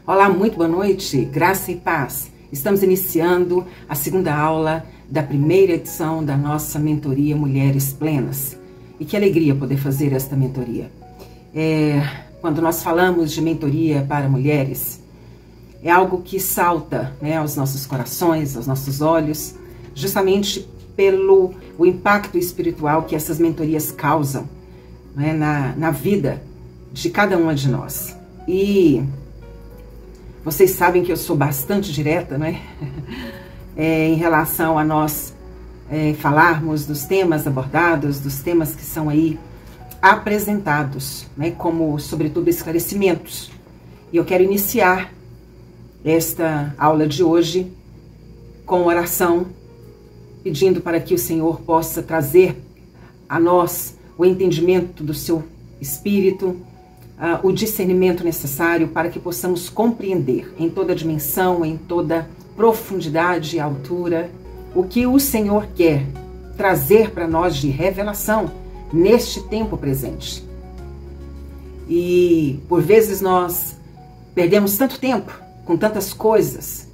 Olá, muito boa noite, graça e paz. Estamos iniciando a segunda aula da primeira edição da nossa mentoria Mulheres Plenas. E que alegria poder fazer esta mentoria. Quando nós falamos de mentoria para mulheres, é algo que salta, aos nossos corações, aos nossos olhos, justamente pelo o impacto espiritual que essas mentorias causam, na vida de cada uma de nós. E vocês sabem que eu sou bastante direta, em relação a nós falarmos dos temas abordados, dos temas que são aí apresentados, como, sobretudo, esclarecimentos. E eu quero iniciar esta aula de hoje com oração, pedindo para que o Senhor possa trazer a nós o entendimento do seu Espírito, o discernimento necessário para que possamos compreender em toda dimensão, em toda profundidade e altura, o que o Senhor quer trazer para nós de revelação neste tempo presente. E por vezes nós perdemos tanto tempo com tantas coisas,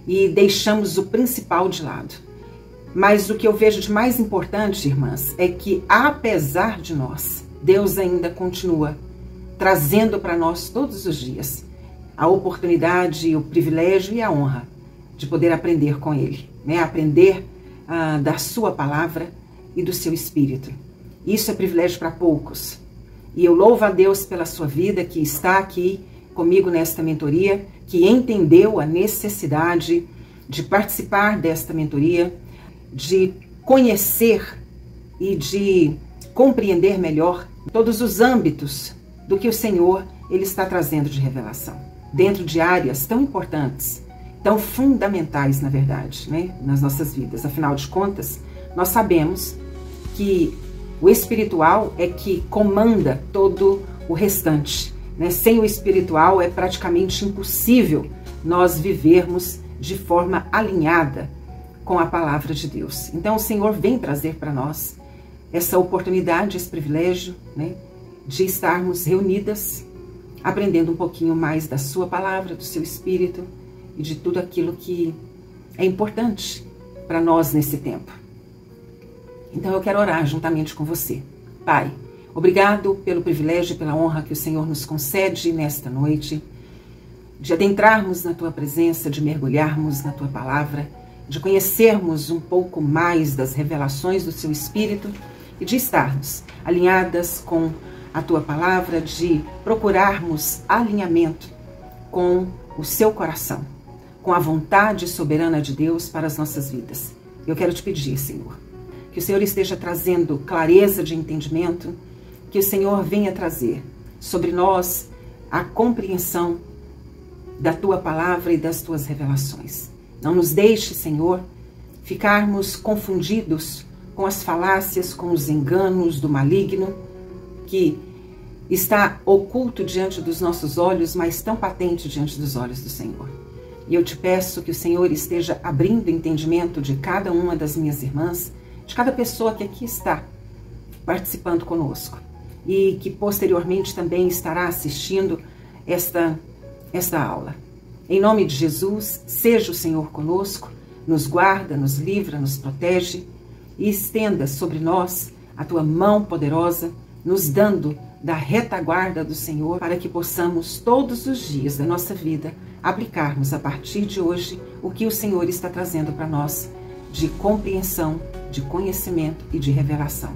e deixamos o principal de lado. Mas o que eu vejo de mais importante, irmãs, é que apesar de nós, Deus ainda continua trazendo para nós todos os dias a oportunidade, o privilégio e a honra de poder aprender com Ele, aprender da sua palavra e do seu Espírito. Isso é privilégio para poucos. E eu louvo a Deus pela sua vida, que está aqui comigo nesta mentoria, que entendeu a necessidade de participar desta mentoria, de conhecer e de compreender melhor todos os âmbitos do que o Senhor Ele está trazendo de revelação, dentro de áreas tão importantes, tão fundamentais, na verdade, nas nossas vidas. Afinal de contas, nós sabemos que o espiritual é que comanda todo o restante. Sem o espiritual é praticamente impossível nós vivermos de forma alinhada com a palavra de Deus. Então o Senhor vem trazer para nós essa oportunidade, esse privilégio, de estarmos reunidas, aprendendo um pouquinho mais da sua palavra, do seu Espírito e de tudo aquilo que é importante para nós nesse tempo. Então eu quero orar juntamente com você. Pai, obrigado pelo privilégio e pela honra que o Senhor nos concede nesta noite, de adentrarmos na Tua presença, de mergulharmos na Tua palavra, de conhecermos um pouco mais das revelações do Seu Espírito e de estarmos alinhadas com a Tua palavra, de procurarmos alinhamento com o Seu coração, com a vontade soberana de Deus para as nossas vidas. Eu quero te pedir, Senhor, que o Senhor esteja trazendo clareza de entendimento, que o Senhor venha trazer sobre nós a compreensão da Tua palavra e das Tuas revelações. Não nos deixe, Senhor, ficarmos confundidos com as falácias, com os enganos do maligno, que está oculto diante dos nossos olhos, mas tão patente diante dos olhos do Senhor. E eu te peço que o Senhor esteja abrindo o entendimento de cada uma das minhas irmãs, de cada pessoa que aqui está participando conosco e que posteriormente também estará assistindo esta aula. Em nome de Jesus, seja o Senhor conosco, nos guarda, nos livra, nos protege e estenda sobre nós a Tua mão poderosa, nos dando da retaguarda do Senhor para que possamos todos os dias da nossa vida aplicarmos a partir de hoje o que o Senhor está trazendo para nós de compreensão, de conhecimento e de revelação.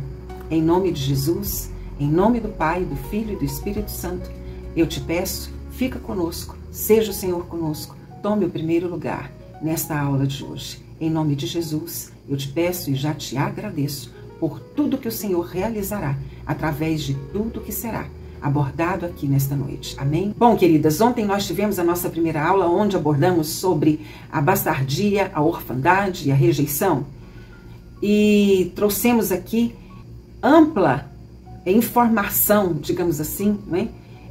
Em nome de Jesus, em nome do Pai, do Filho e do Espírito Santo, eu te peço, fica conosco, seja o Senhor conosco, tome o primeiro lugar nesta aula de hoje. Em nome de Jesus, eu te peço e já te agradeço por tudo que o Senhor realizará através de tudo que será abordado aqui nesta noite. Amém? Bom, queridas, ontem nós tivemos a nossa primeira aula onde abordamos sobre a bastardia, a orfandade e a rejeição. E trouxemos aqui ampla informação, digamos assim,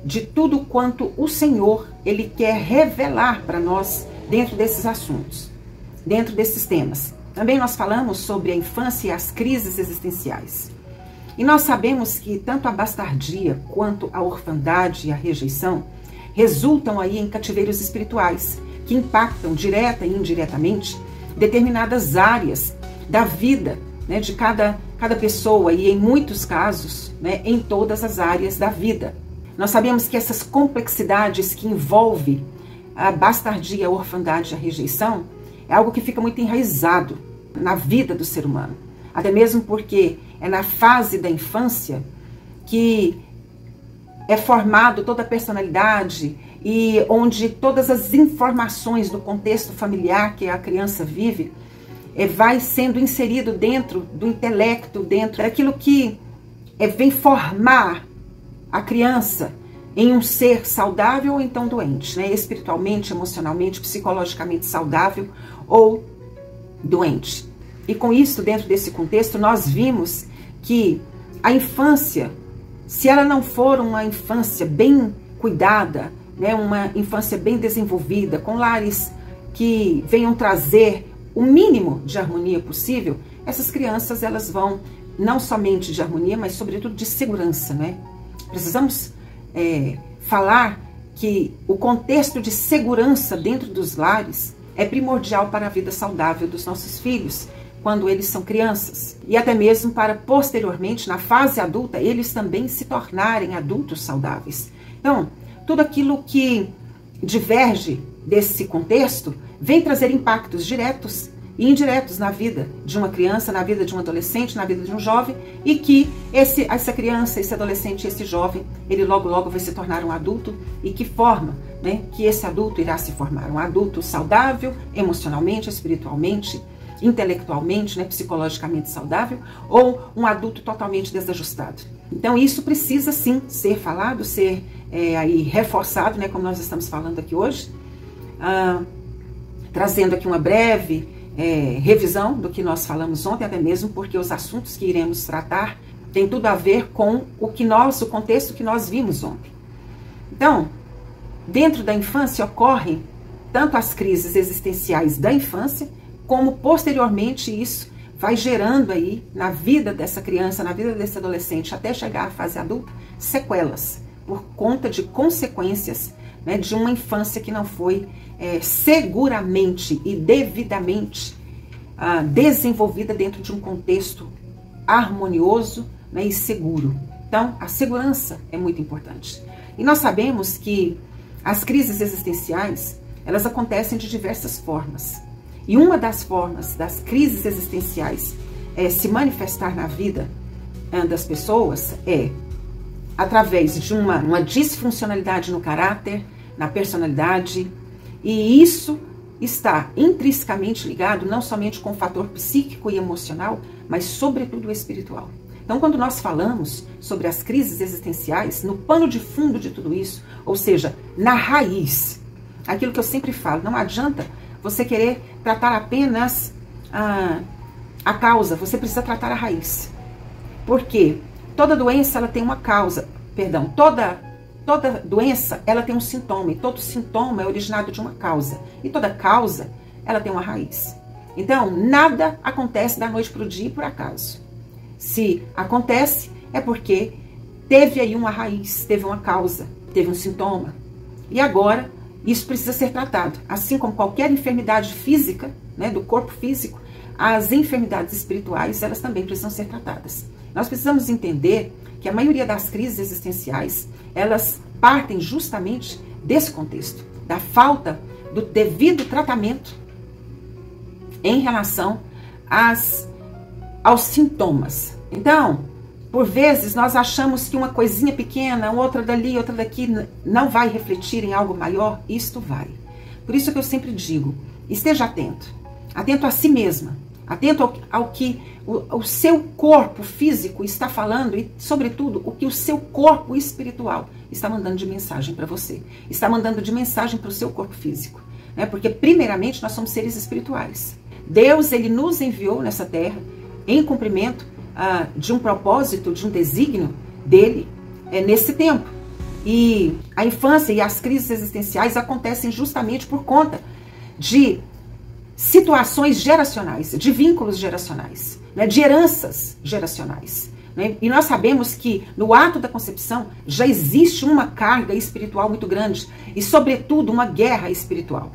de tudo quanto o Senhor Ele quer revelar para nós dentro desses assuntos, dentro desses temas. Também nós falamos sobre a infância e as crises existenciais. E nós sabemos que tanto a bastardia quanto a orfandade e a rejeição resultam aí em cativeiros espirituais, que impactam direta e indiretamente determinadas áreas da vida, né, de cada pessoa, e em muitos casos, né, em todas as áreas da vida. Nós sabemos que essas complexidades que envolvem a bastardia, a orfandade e a rejeição é algo que fica muito enraizado na vida do ser humano. Até mesmo porque é na fase da infância que é formado toda a personalidade e onde todas as informações do contexto familiar que a criança vive vai sendo inserido dentro do intelecto, dentro daquilo que vem formar a criança em um ser saudável ou então doente, né? Espiritualmente, emocionalmente, psicologicamente saudável ou doente. E com isso, dentro desse contexto, nós vimos que a infância, se ela não for uma infância bem cuidada, né, uma infância bem desenvolvida, com lares que venham trazer o mínimo de harmonia possível, essas crianças elas vão não somente de harmonia, mas sobretudo de segurança, né? Precisamos falar que o contexto de segurança dentro dos lares é primordial para a vida saudável dos nossos filhos, quando eles são crianças, e até mesmo para posteriormente, na fase adulta, eles também se tornarem adultos saudáveis. Então, tudo aquilo que diverge desse contexto vem trazer impactos diretos e indiretos na vida de uma criança, na vida de um adolescente, na vida de um jovem, e que essa criança, esse adolescente, esse jovem, ele logo vai se tornar um adulto, e que forma, né, que esse adulto irá se formar, um adulto saudável, emocionalmente, espiritualmente, intelectualmente, né, psicologicamente saudável, ou um adulto totalmente desajustado. Então isso precisa sim ser falado, ser aí reforçado, né, como nós estamos falando aqui hoje, trazendo aqui uma breve revisão do que nós falamos ontem, até mesmo porque os assuntos que iremos tratar têm tudo a ver com o contexto que nós vimos ontem. Então, dentro da infância ocorrem tanto as crises existenciais da infância, como posteriormente isso vai gerando aí na vida dessa criança, na vida desse adolescente, até chegar à fase adulta, sequelas, por conta de consequências, né, de uma infância que não foi seguramente e devidamente desenvolvida dentro de um contexto harmonioso, né, e seguro. Então, a segurança é muito importante. E nós sabemos que as crises existenciais, elas acontecem de diversas formas. E uma das formas das crises existenciais se manifestar na vida das pessoas é através de uma disfuncionalidade no caráter, na personalidade, e isso está intrinsecamente ligado não somente com o fator psíquico e emocional, mas sobretudo espiritual. Então, quando nós falamos sobre as crises existenciais, no pano de fundo de tudo isso, ou seja, na raiz, aquilo que eu sempre falo, não adianta você querer tratar apenas a causa, você precisa tratar a raiz. Porque toda doença ela tem uma causa, toda doença ela tem um sintoma, e todo sintoma é originado de uma causa. E toda causa ela tem uma raiz. Então, nada acontece da noite para o dia e por acaso. Se acontece, é porque teve aí uma raiz, teve uma causa, teve um sintoma. E agora, isso precisa ser tratado. Assim como qualquer enfermidade física, né, do corpo físico, as enfermidades espirituais, elas também precisam ser tratadas. Nós precisamos entender que a maioria das crises existenciais, elas partem justamente desse contexto, da falta do devido tratamento em relação aos sintomas. Então, por vezes, nós achamos que uma coisinha pequena, outra dali, outra daqui, não vai refletir em algo maior. Isto vai. Por isso que eu sempre digo, esteja atento. Atento a si mesma. Atento ao que o seu corpo físico está falando e, sobretudo, o que o seu corpo espiritual está mandando de mensagem para você. Está mandando de mensagem para o seu corpo físico. Né? Porque, primeiramente, nós somos seres espirituais. Deus, ele nos enviou nessa terra em cumprimento de um propósito, de um desígnio dele nesse tempo. E a infância e as crises existenciais acontecem justamente por conta de situações geracionais, de vínculos geracionais, né, de heranças geracionais. né? E nós sabemos que no ato da concepção já existe uma carga espiritual muito grande e, sobretudo, uma guerra espiritual.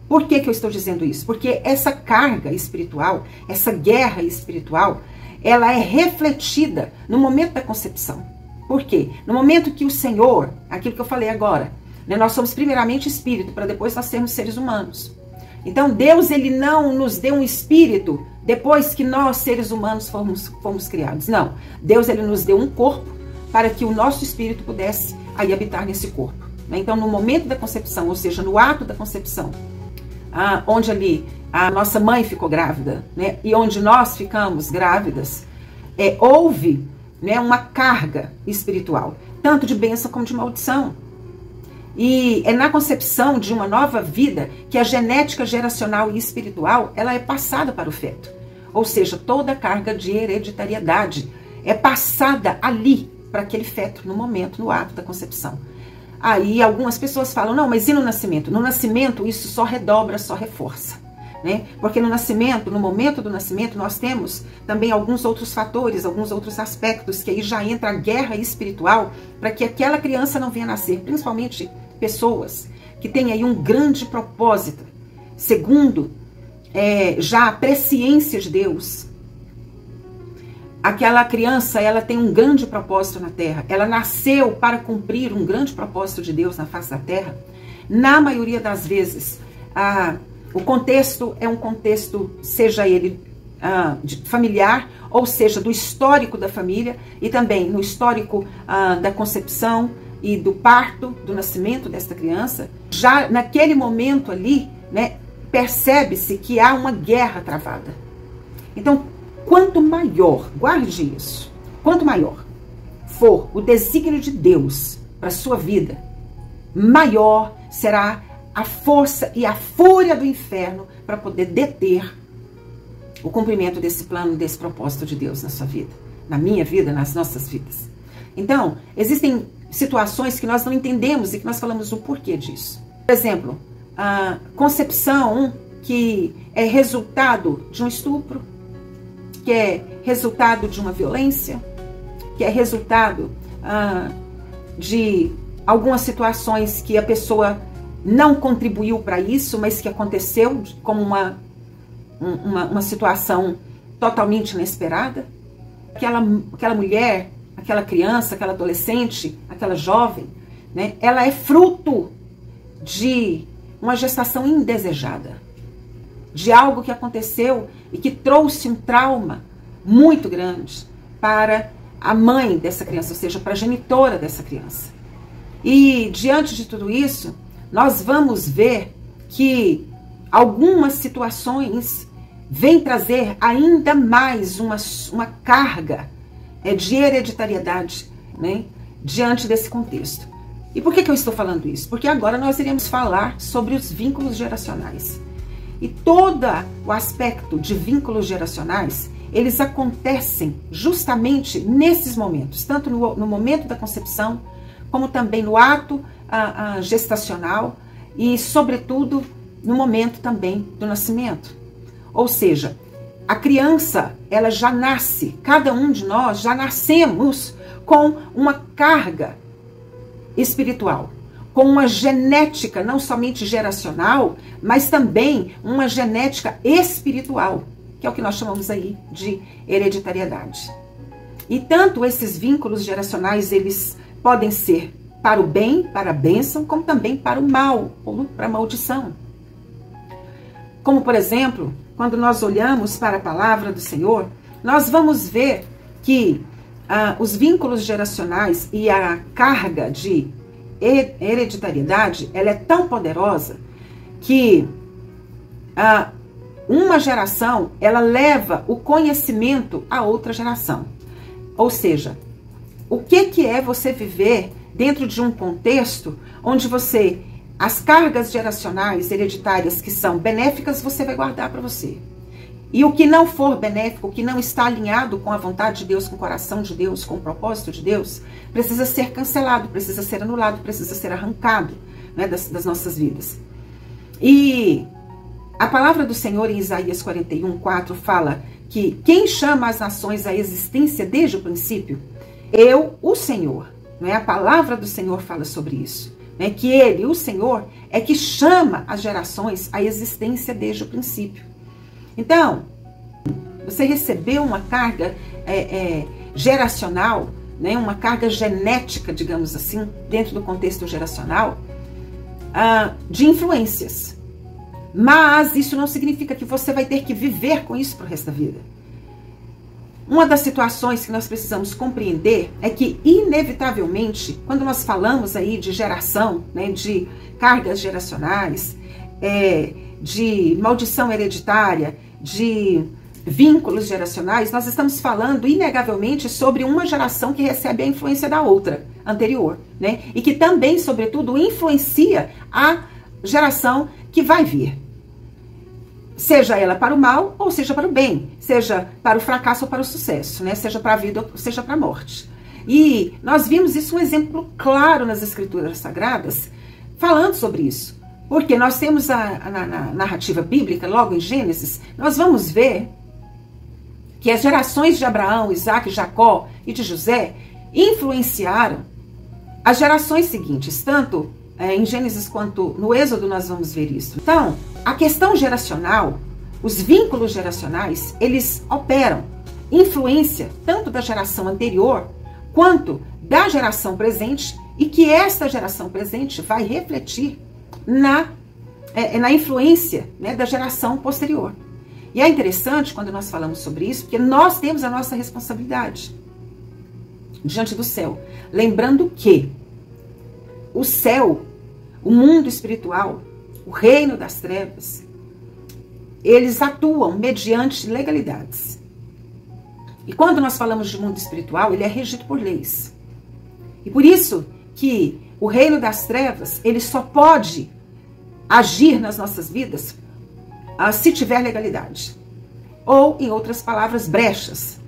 Por que eu estou dizendo isso? Porque essa carga espiritual, essa guerra espiritual, ela é refletida no momento da concepção. Por quê? No momento que o Senhor, aquilo que eu falei agora, né, nós somos primeiramente espírito, para depois nós sermos seres humanos. Então Deus, ele não nos deu um espírito depois que nós, seres humanos, fomos criados. Não. Deus, ele nos deu um corpo para que o nosso espírito pudesse aí habitar nesse corpo. Né? Então, no momento da concepção, ou seja, no ato da concepção, onde ali a nossa mãe ficou grávida, né, e onde nós ficamos grávidas, houve, né, uma carga espiritual, tanto de bênção como de maldição. E é na concepção de uma nova vida que a genética geracional e espiritual, ela é passada para o feto. Ou seja, toda a carga de hereditariedade é passada ali para aquele feto, no momento, no ato da concepção. Aí algumas pessoas falam, não, mas e no nascimento? No nascimento isso só redobra, só reforça. Né? Porque no nascimento, no momento do nascimento, nós temos também alguns outros fatores, alguns outros aspectos, que aí já entra a guerra espiritual para que aquela criança não venha nascer, principalmente pessoas que têm aí um grande propósito, segundo já a presciência de Deus. Aquela criança, ela tem um grande propósito na Terra, ela nasceu para cumprir um grande propósito de Deus na face da Terra. Na maioria das vezes, o contexto é um contexto, seja ele familiar, ou seja, do histórico da família, e também no histórico da concepção e do parto, do nascimento desta criança. Já naquele momento ali, né, percebe-se que há uma guerra travada. Então, quanto maior, guarde isso, quanto maior for o desígnio de Deus para a sua vida, maior será a força e a fúria do inferno para poder deter o cumprimento desse plano, desse propósito de Deus na sua vida, na minha vida, nas nossas vidas. Então, existem situações que nós não entendemos e que nós falamos o porquê disso. Por exemplo, a concepção que é resultado de um estupro, que é resultado de uma violência, que é resultado de algumas situações que a pessoa não contribuiu para isso, mas que aconteceu como uma situação totalmente inesperada. Aquela mulher, aquela criança, aquela adolescente, aquela jovem, né, ela é fruto de uma gestação indesejada, de algo que aconteceu e que trouxe um trauma muito grande para a mãe dessa criança, ou seja, para a genitora dessa criança. E diante de tudo isso, nós vamos ver que algumas situações vêm trazer ainda mais uma carga de hereditariedade, né, diante desse contexto. E por que eu estou falando isso? Porque agora nós iremos falar sobre os vínculos geracionais. E todo o aspecto de vínculos geracionais, eles acontecem justamente nesses momentos, tanto no momento da concepção, como também no ato gestacional e, sobretudo, no momento também do nascimento. Ou seja, a criança, ela já nasce, cada um de nós já nascemos com uma carga espiritual, com uma genética não somente geracional, mas também uma genética espiritual, que é o que nós chamamos aí de hereditariedade. E tanto esses vínculos geracionais, eles podem ser para o bem, para a bênção, como também para o mal, ou para a maldição. Como, por exemplo, quando nós olhamos para a palavra do Senhor, nós vamos ver que os vínculos geracionais e a carga de hereditariedade, ela é tão poderosa que uma geração, ela leva o conhecimento a outra geração. Ou seja, o que é você viver dentro de um contexto onde as cargas geracionais hereditárias que são benéficas, você vai guardar para você. E o que não for benéfico, o que não está alinhado com a vontade de Deus, com o coração de Deus, com o propósito de Deus, precisa ser cancelado, precisa ser anulado, precisa ser arrancado, né, das nossas vidas. E a palavra do Senhor em Isaías 41:4 fala que quem chama as nações à existência desde o princípio? Eu, o Senhor. Não é? A palavra do Senhor fala sobre isso. Né? Que Ele, o Senhor, é que chama as gerações à existência desde o princípio. Então, você recebeu uma carga geracional, né? Uma carga genética, digamos assim, dentro do contexto geracional, de influências. Mas isso não significa que você vai ter que viver com isso para o resto da vida. Uma das situações que nós precisamos compreender é que, inevitavelmente, quando nós falamos aí de geração, né, de cargas geracionais, de maldição hereditária, de vínculos geracionais, nós estamos falando, inegavelmente, sobre uma geração que recebe a influência da outra, anterior, né? E que também, sobretudo, influencia a geração que vai vir. Seja ela para o mal ou seja para o bem, seja para o fracasso ou para o sucesso, né? Seja para a vida ou seja para a morte. E nós vimos isso um exemplo claro nas Escrituras Sagradas, falando sobre isso. Porque nós temos na narrativa bíblica, logo em Gênesis, nós vamos ver que as gerações de Abraão, Isaac, Jacó e de José influenciaram as gerações seguintes, tanto em Gênesis quanto no Êxodo nós vamos ver isso. Então, a questão geracional, os vínculos geracionais, eles operam influência tanto da geração anterior quanto da geração presente e que esta geração presente vai refletir na influência, né, da geração posterior. E é interessante quando nós falamos sobre isso, porque nós temos a nossa responsabilidade diante do céu. Lembrando que o céu, o mundo espiritual, o reino das trevas, eles atuam mediante legalidades. E quando nós falamos de mundo espiritual, ele é regido por leis. E por isso que o reino das trevas, ele só pode agir nas nossas vidas se tiver legalidade. Ou, em outras palavras, brechas.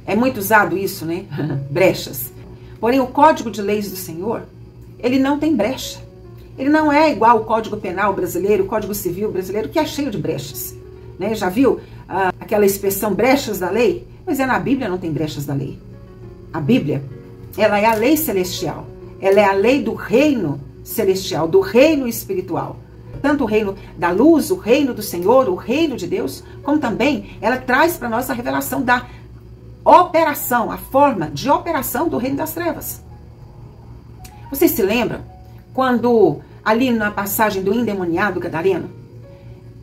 É muito usado isso, né? Brechas. Porém, o Código de Leis do Senhor, ele não tem brecha. Ele não é igual ao Código Penal brasileiro, o Código Civil brasileiro, que é cheio de brechas. Né? Já viu aquela expressão brechas da lei? Pois na Bíblia não tem brechas da lei. A Bíblia, ela é a lei celestial. Ela é a lei do reino celestial, do reino espiritual. Tanto o reino da luz, o reino do Senhor, o reino de Deus, como também ela traz para nós a revelação da operação, a forma de operação do reino das trevas. Vocês se lembram quando, ali na passagem do endemoniado gadareno,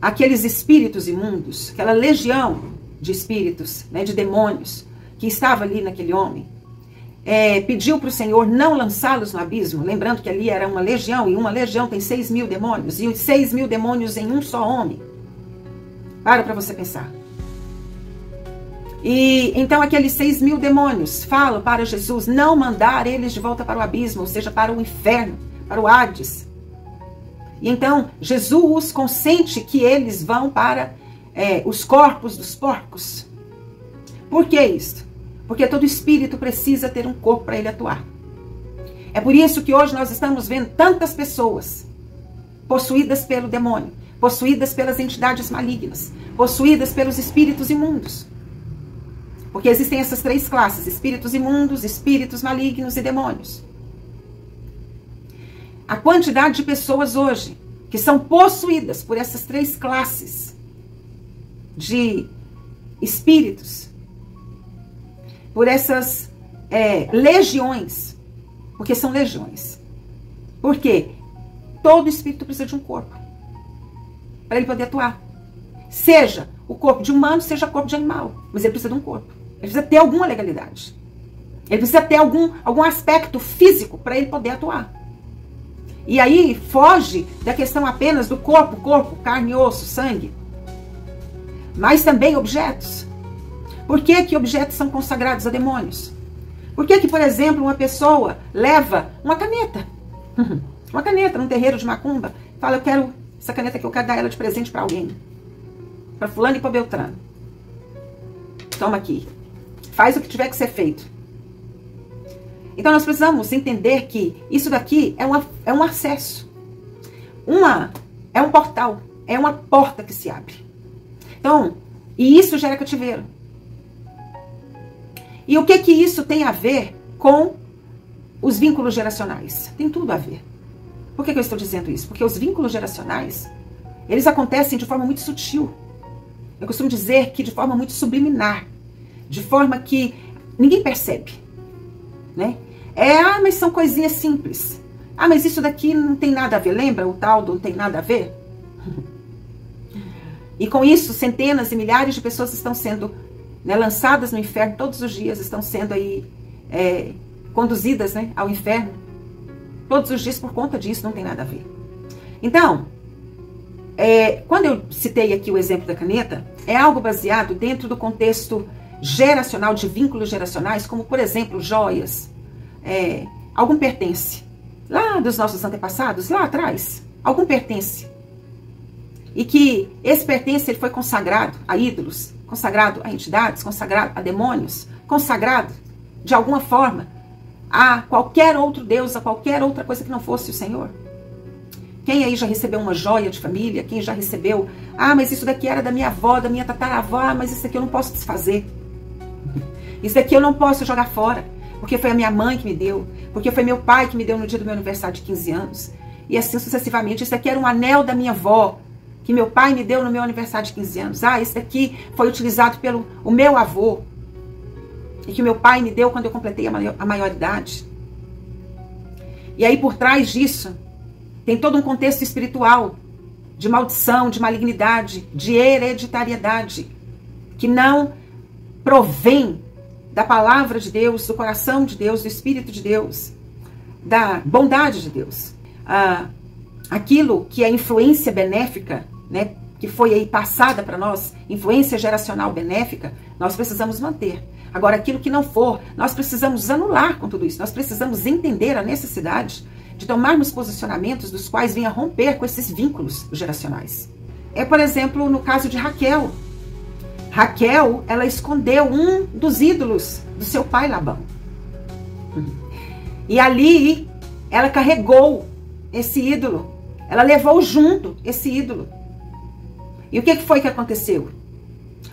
aqueles espíritos imundos, aquela legião de espíritos, né, de demônios, que estava ali naquele homem, pediu para o Senhor não lançá-los no abismo, lembrando que ali era uma legião, e uma legião tem 6.000 demônios, e os 6.000 demônios em um só homem. Para você pensar. E então aqueles 6.000 demônios falam para Jesus não mandar eles de volta para o abismo, ou seja, para o inferno, para o Hades. E então Jesus consente que eles vão para os corpos dos porcos. Por que isso? Porque todo espírito precisa ter um corpo para ele atuar. É por isso que hoje nós estamos vendo tantas pessoas possuídas pelo demônio, possuídas pelas entidades malignas, possuídas pelos espíritos imundos. Porque existem essas três classes: espíritos imundos, espíritos malignos e demônios. A quantidade de pessoas hoje que são possuídas por essas três classes de espíritos, por essas legiões, porque são legiões. Porque todo espírito precisa de um corpo para ele poder atuar. Seja o corpo de humano, seja o corpo de animal, mas ele precisa de um corpo. Ele precisa ter alguma legalidade. Ele precisa ter algum aspecto físico para ele poder atuar. E aí foge da questão apenas do corpo, carne, osso, sangue. Mas também objetos. Por que que objetos são consagrados a demônios? Por que que, por exemplo, uma pessoa leva uma caneta? Uma caneta num terreiro de macumba. Fala, eu quero essa caneta aqui, eu quero dar ela de presente para alguém. Para fulano e para Beltrano. Toma aqui. Faz o que tiver que ser feito. Então nós precisamos entender que isso daqui é um acesso. É um portal. É uma porta que se abre. Então, E isso gera cativeiro. E o que isso tem a ver com os vínculos geracionais? Tem tudo a ver. Por que eu estou dizendo isso? Porque os vínculos geracionais, eles acontecem de forma muito sutil. Eu costumo dizer que de forma muito subliminar. De forma que ninguém percebe. Né? Mas são coisinhas simples. Mas isso daqui não tem nada a ver. Lembra o tal do não tem nada a ver? E com isso, centenas e milhares de pessoas estão sendo, né, lançadas no inferno todos os dias, estão sendo aí conduzidas, né, ao inferno todos os dias por conta disso, não tem nada a ver. Então, quando eu citei aqui o exemplo da caneta, é algo baseado dentro do contexto geracional, de vínculos geracionais, como, por exemplo, joias, algum pertence, lá dos nossos antepassados, lá atrás, algum pertence. E que esse pertence ele foi consagrado a ídolos, consagrado a entidades, consagrado a demônios, consagrado, de alguma forma, a qualquer outro Deus, a qualquer outra coisa que não fosse o Senhor. Quem aí já recebeu uma joia de família? Quem já recebeu? Mas isso daqui era da minha avó, da minha tataravó, mas isso aqui eu não posso desfazer. Isso aqui eu não posso jogar fora, porque foi a minha mãe que me deu, porque foi meu pai que me deu no dia do meu aniversário de 15 anos. E assim sucessivamente. Isso aqui era um anel da minha avó, que meu pai me deu no meu aniversário de 15 anos. Esse daqui foi utilizado pelo o meu avô, e que meu pai me deu quando eu completei a maioridade. E aí por trás disso, tem todo um contexto espiritual, de maldição, de malignidade, de hereditariedade, que não provém da palavra de Deus, do coração de Deus, do Espírito de Deus, da bondade de Deus. Aquilo que é influência benéfica, né, que foi aí passada para nós, influência geracional benéfica, nós precisamos manter. Agora, aquilo que não for, nós precisamos anular com tudo isso. Nós precisamos entender a necessidade de tomarmos posicionamentos dos quais venha romper com esses vínculos geracionais. Por exemplo, no caso de Raquel. Raquel, ela escondeu um dos ídolos do seu pai Labão. E ali, ela carregou esse ídolo. Ela levou junto esse ídolo. E o que foi que aconteceu?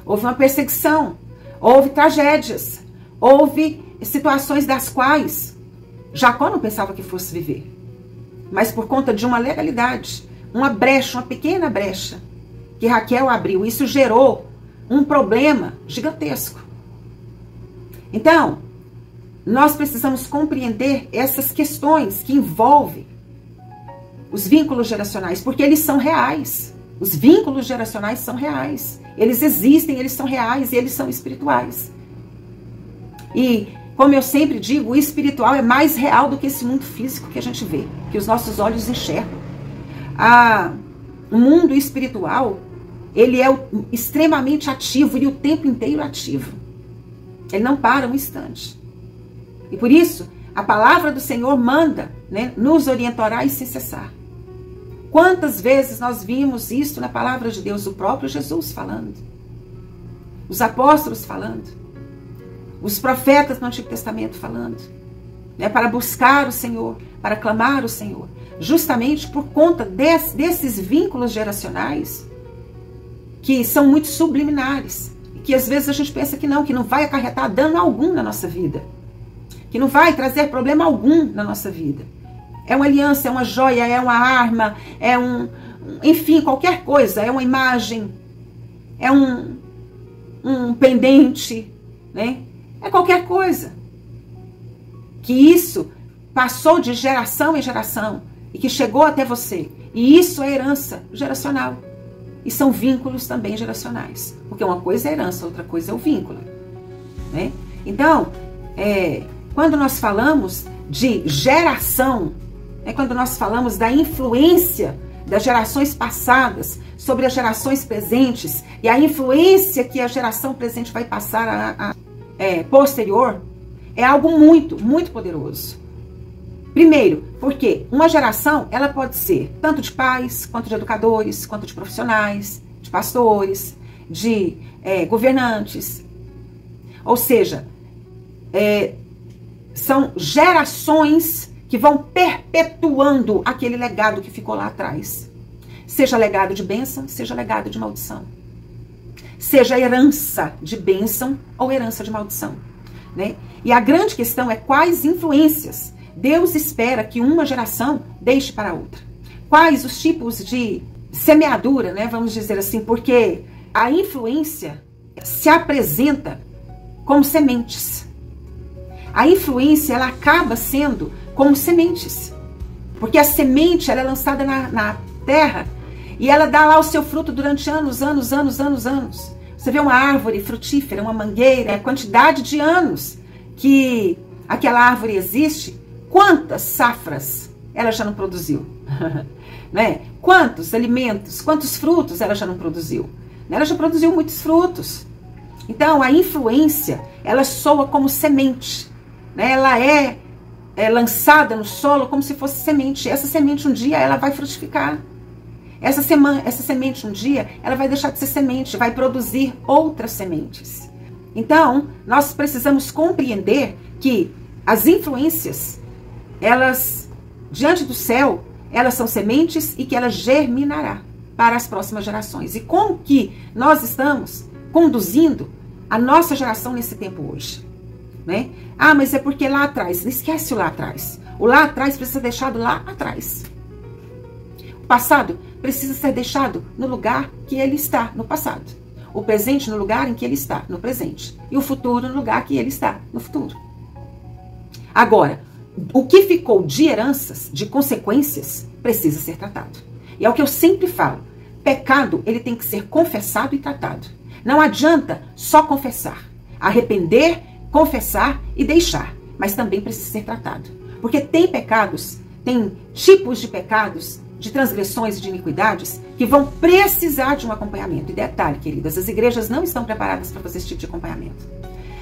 Houve uma perseguição, houve tragédias, houve situações das quais Jacó não pensava que fosse viver. Mas por conta de uma legalidade, uma brecha, uma pequena brecha, que Raquel abriu, isso gerou um problema gigantesco. Então, nós precisamos compreender essas questões que envolvem os vínculos geracionais, porque eles são reais. Os vínculos geracionais são reais. Eles existem, eles são reais e eles são espirituais. E, como eu sempre digo, o espiritual é mais real do que esse mundo físico que a gente vê, que os nossos olhos enxergam. O mundo espiritual, ele é extremamente ativo e o tempo inteiro ativo. Ele não para um instante. E por isso, a palavra do Senhor manda, né, nos orientará sem cessar. Quantas vezes nós vimos isso na palavra de Deus, o próprio Jesus falando, os apóstolos falando, os profetas no Antigo Testamento falando, né, para buscar o Senhor, para clamar o Senhor, justamente por conta desses vínculos geracionais que são muito subliminares, e que às vezes a gente pensa que não vai acarretar dano algum na nossa vida, que não vai trazer problema algum na nossa vida. É uma aliança, é uma joia, é uma arma, enfim, qualquer coisa, é uma imagem, é um pendente, né? É qualquer coisa. Que isso passou de geração em geração e que chegou até você. E isso é herança geracional. E são vínculos também geracionais. Porque uma coisa é herança, outra coisa é o vínculo, né? Então, quando nós falamos de geração, quando nós falamos da influência das gerações passadas sobre as gerações presentes e a influência que a geração presente vai passar a posterior, é algo muito, muito poderoso. Primeiro, porque uma geração, ela pode ser tanto de pais, quanto de educadores, quanto de profissionais, de pastores, de governantes. Ou seja, são gerações que vão perpetuando aquele legado que ficou lá atrás. Seja legado de bênção, seja legado de maldição. seja herança de bênção ou herança de maldição, né? E a grande questão é quais influências Deus espera que uma geração deixe para a outra. Quais os tipos de semeadura, né? Vamos dizer assim, porque a influência se apresenta como sementes. A influência, ela acaba sendo como sementes. Porque a semente, ela é lançada na terra e ela dá lá o seu fruto durante anos. Você vê uma árvore frutífera, uma mangueira, a quantidade de anos que aquela árvore existe, quantas safras ela já não produziu? Né? Quantos alimentos, quantos frutos ela já não produziu? Ela já produziu muitos frutos. Então, a influência, ela soa como semente, né? Ela é lançada no solo como se fosse semente. Essa semente um dia ela vai frutificar. Essa semente um dia ela vai deixar de ser semente, vai produzir outras sementes. Então, nós precisamos compreender que as influências, elas, diante do céu, elas são sementes e que elas germinará para as próximas gerações. E como que nós estamos conduzindo a nossa geração nesse tempo hoje? Né? Ah, mas é porque lá atrás, esquece o lá atrás. O lá atrás precisa ser deixado lá atrás. O passado precisa ser deixado no lugar que ele está, no passado. O presente no lugar em que ele está, no presente. E o futuro no lugar que ele está, no futuro. Agora, o que ficou de heranças, de consequências, precisa ser tratado. E é o que eu sempre falo. Pecado, ele tem que ser confessado e tratado. Não adianta só confessar. Arrepender, confessar e deixar. Mas também precisa ser tratado. Porque tem pecados, tem tipos de pecados, de transgressões e de iniquidades que vão precisar de um acompanhamento. E detalhe, queridas, as igrejas não estão preparadas para fazer esse tipo de acompanhamento.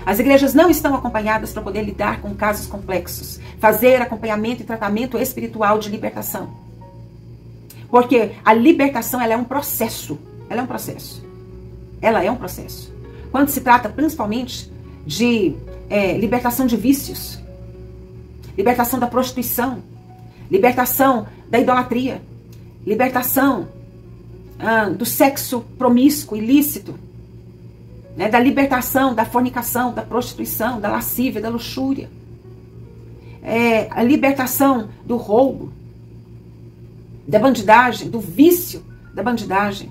As igrejas não estão acompanhadas para poder lidar com casos complexos, fazer acompanhamento e tratamento espiritual de libertação. Porque a libertação, ela é um processo. Ela é um processo. Ela é um processo. Quando se trata principalmente de libertação de vícios, libertação da prostituição, libertação da idolatria, libertação do sexo promíscuo, ilícito, né, da libertação da fornicação, da prostituição, da lascívia, da luxúria, a libertação do roubo, da bandidagem, do vício da bandidagem.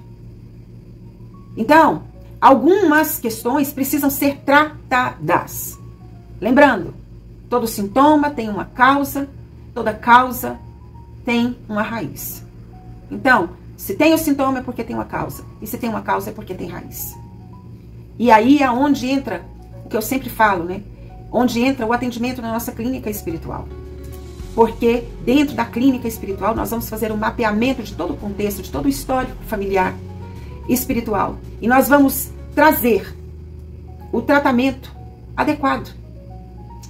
Então, algumas questões precisam ser tratadas. Lembrando, todo sintoma tem uma causa, toda causa tem uma raiz. Então, se tem o sintoma é porque tem uma causa. E se tem uma causa é porque tem raiz. E aí é onde entra o que eu sempre falo, né? Onde entra o atendimento na nossa clínica espiritual. Porque dentro da clínica espiritual nós vamos fazer um mapeamento de todo o contexto, de todo o histórico familiar espiritual. E nós vamos trazer o tratamento adequado,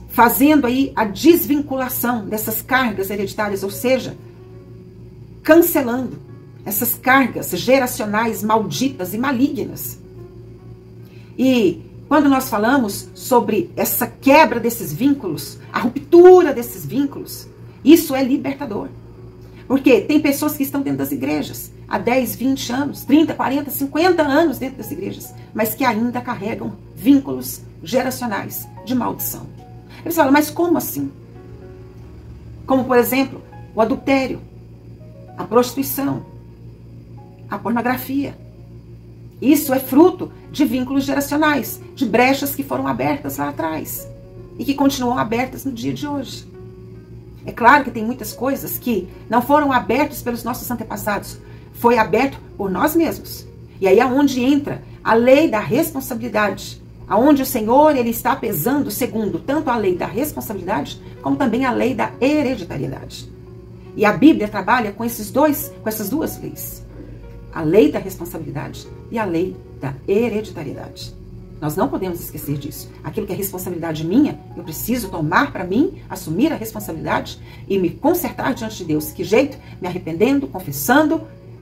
fazendo aí a desvinculação dessas cargas hereditárias, ou seja, cancelando essas cargas geracionais malditas e malignas. E quando nós falamos sobre essa quebra desses vínculos, a ruptura desses vínculos, isso é libertador. Porque tem pessoas que estão dentro das igrejas há 10, 20 anos, 30, 40, 50 anos dentro das igrejas, mas que ainda carregam vínculos geracionais de maldição. Eles falam, mas como assim? Como, por exemplo, o adultério, a prostituição, a pornografia. Isso é fruto de vínculos geracionais, de brechas que foram abertas lá atrás e que continuam abertas no dia de hoje. É claro que tem muitas coisas que não foram abertas pelos nossos antepassados, foi aberto por nós mesmos. E aí é onde entra a lei da responsabilidade, aonde o Senhor ele está pesando segundo tanto a lei da responsabilidade como também a lei da hereditariedade. E a Bíblia trabalha com essas duas leis. A lei da responsabilidade e a lei da hereditariedade. Nós não podemos esquecer disso. Aquilo que é responsabilidade minha, eu preciso tomar para mim, assumir a responsabilidade e me consertar diante de Deus. Que jeito? Me arrependendo, confessando,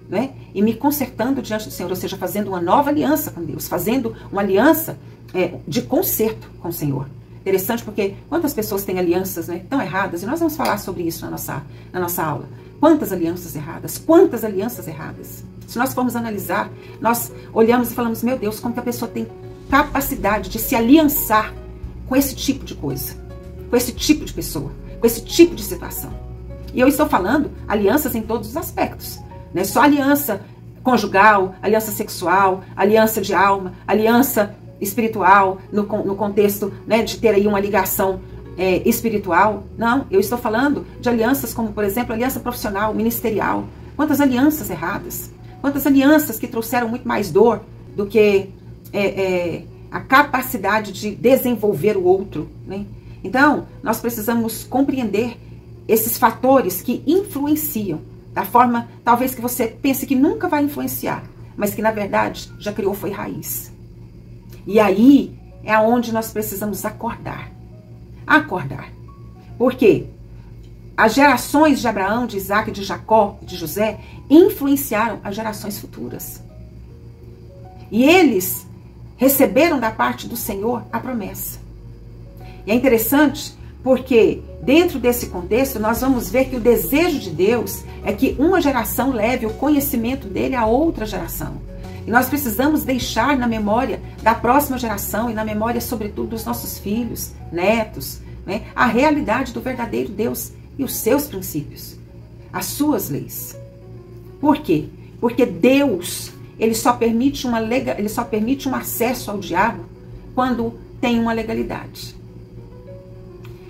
né? E me consertando diante do Senhor, ou seja, fazendo uma nova aliança com Deus, fazendo uma aliança de conserto com o Senhor. Interessante porque quantas pessoas têm alianças, né, tão erradas, e nós vamos falar sobre isso na nossa aula. Quantas alianças erradas, quantas alianças erradas. Se nós formos analisar, nós olhamos e falamos, meu Deus, como que a pessoa tem capacidade de se aliançar com esse tipo de coisa, com esse tipo de pessoa, com esse tipo de situação. E eu estou falando alianças em todos os aspectos, né? Só aliança conjugal, aliança sexual, aliança de alma, aliança espiritual, no contexto, né, de ter aí uma ligação espiritual. Não, eu estou falando de alianças como, por exemplo, aliança profissional, ministerial. Quantas alianças erradas, quantas alianças que trouxeram muito mais dor do que a capacidade de desenvolver o outro, né? Então, nós precisamos compreender esses fatores que influenciam da forma, talvez que você pense que nunca vai influenciar, mas que na verdade já criou, foi raiz. E aí é onde nós precisamos acordar. Acordar. Por quê? As gerações de Abraão, de Isaac, de Jacó, de José, influenciaram as gerações futuras. E eles receberam da parte do Senhor a promessa. E é interessante porque dentro desse contexto nós vamos ver que o desejo de Deus é que uma geração leve o conhecimento dele a outra geração. E nós precisamos deixar na memória da próxima geração e na memória, sobretudo, dos nossos filhos, netos, né, a realidade do verdadeiro Deus e os seus princípios, as suas leis. Por quê? Porque Deus, ele só permite um acesso ao diabo quando tem uma legalidade.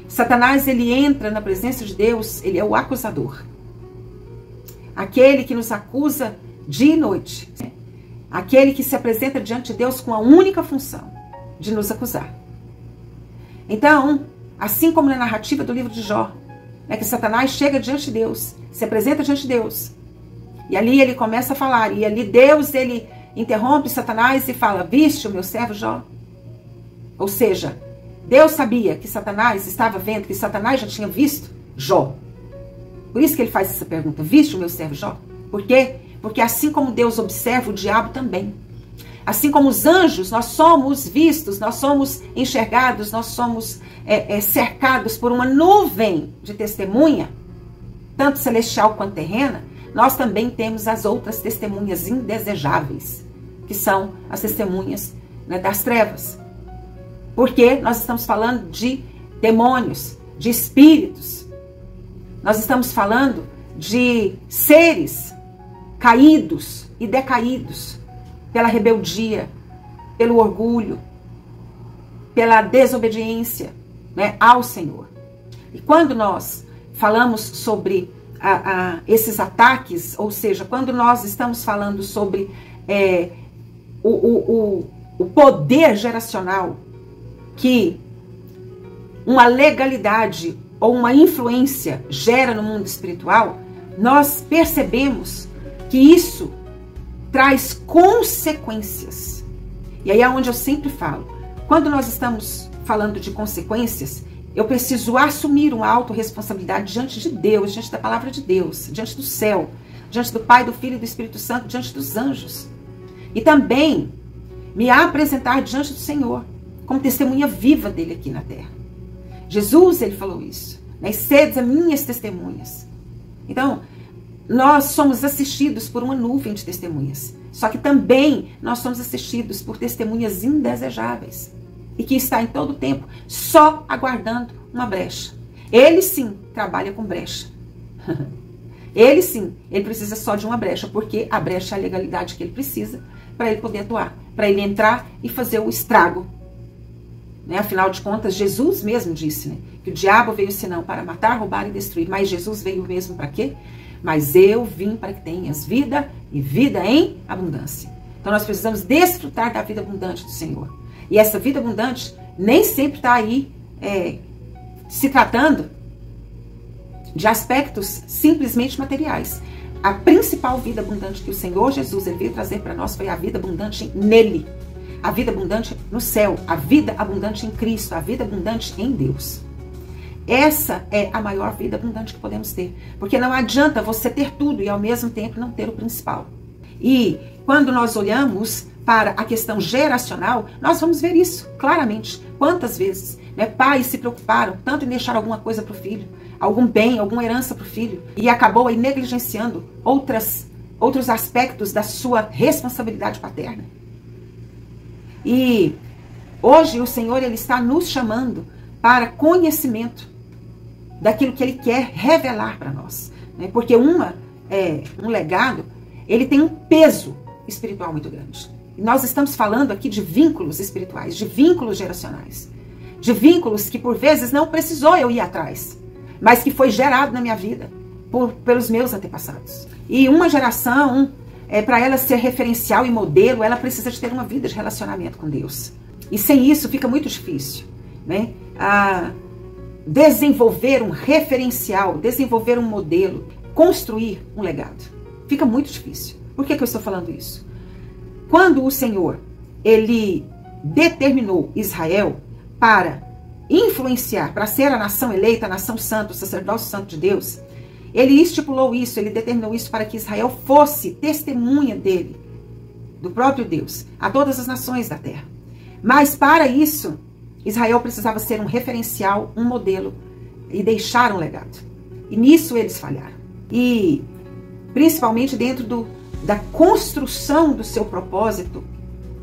Satanás, ele entra na presença de Deus, ele é o acusador. Aquele que nos acusa dia e noite. Aquele que se apresenta diante de Deus com a única função de nos acusar. Então, assim como na narrativa do livro de Jó, que Satanás chega diante de Deus, se apresenta diante de Deus, e ali ele começa a falar, e ali Deus, ele interrompe Satanás e fala, viste o meu servo Jó? Ou seja, Deus sabia que Satanás estava vendo, que Satanás já tinha visto Jó. Por isso que ele faz essa pergunta, viste o meu servo Jó? Por quê? Porque assim como Deus observa, o diabo também. Assim como os anjos, nós somos vistos, nós somos enxergados, nós somos cercados por uma nuvem de testemunha, tanto celestial quanto terrena, nós também temos as outras testemunhas indesejáveis, que são as testemunhas, né, das trevas. Porque nós estamos falando de demônios, de espíritos. Nós estamos falando de seres caídos e decaídos pela rebeldia, pelo orgulho, pela desobediência, né, ao Senhor. E quando nós falamos sobre esses ataques, ou seja, quando nós estamos falando sobre o poder geracional que uma legalidade ou uma influência gera no mundo espiritual, nós percebemos que isso traz consequências. E aí é onde eu sempre falo, quando nós estamos falando de consequências, eu preciso assumir uma autorresponsabilidade diante de Deus, diante da palavra de Deus, diante do céu, diante do Pai, do Filho e do Espírito Santo, diante dos anjos. E também me apresentar diante do Senhor, como testemunha viva dele aqui na terra. Jesus, ele falou isso, né? Sedes as minhas testemunhas. Então, nós somos assistidos por uma nuvem de testemunhas. Só que também nós somos assistidos por testemunhas indesejáveis. E que está em todo o tempo só aguardando uma brecha. Ele sim trabalha com brecha. Ele sim, ele precisa só de uma brecha. Porque a brecha é a legalidade que ele precisa para ele poder atuar. Para ele entrar e fazer o estrago. Né? Afinal de contas, Jesus mesmo disse, né, que o diabo veio senão para matar, roubar e destruir. Mas Jesus veio mesmo para quê? Mas eu vim para que tenhas vida e vida em abundância. Então nós precisamos desfrutar da vida abundante do Senhor. E essa vida abundante nem sempre está aí se tratando de aspectos simplesmente materiais. A principal vida abundante que o Senhor Jesus ele veio trazer para nós foi a vida abundante nele. A vida abundante no céu, a vida abundante em Cristo, a vida abundante em Deus. Essa é a maior vida abundante que podemos ter. Porque não adianta você ter tudo e ao mesmo tempo não ter o principal. E quando nós olhamos para a questão geracional, nós vamos ver isso claramente. Quantas vezes, né, pais se preocuparam tanto em deixar alguma coisa para o filho. algum bem, alguma herança para o filho, e acabou aí negligenciando outros aspectos da sua responsabilidade paterna. E hoje o Senhor, Ele está nos chamando para conhecimento daquilo que Ele quer revelar para nós, né? Porque um legado, ele tem um peso espiritual muito grande. E nós estamos falando aqui de vínculos espirituais, de vínculos geracionais, de vínculos que por vezes não precisou eu ir atrás, mas que foi gerado na minha vida pelos meus antepassados. E uma geração, para ela ser referencial e modelo, ela precisa de ter uma vida de relacionamento com Deus. E sem isso fica muito difícil, né? Desenvolver um referencial, desenvolver um modelo, construir um legado. Fica muito difícil. Por que eu estou falando isso? Quando o Senhor, Ele determinou Israel para influenciar, para ser a nação eleita, a nação santa, o sacerdócio santo de Deus, Ele estipulou isso, Ele determinou isso para que Israel fosse testemunha dele, do próprio Deus, a todas as nações da terra. Mas para isso, Israel precisava ser um referencial, um modelo e deixar um legado. E nisso eles falharam. E principalmente dentro da construção do seu propósito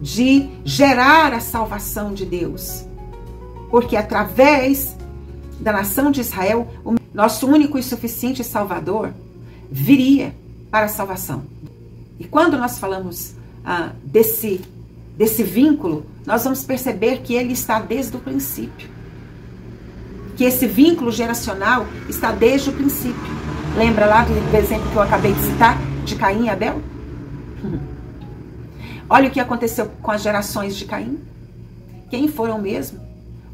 de gerar a salvação de Deus. Porque através da nação de Israel, o nosso único e suficiente Salvador viria para a salvação. E quando nós falamos desse vínculo, nós vamos perceber que ele está desde o princípio. Que esse vínculo geracional está desde o princípio. Lembra lá do exemplo que eu acabei de citar, de Caim e Abel? Olha o que aconteceu com as gerações de Caim. Quem foram mesmo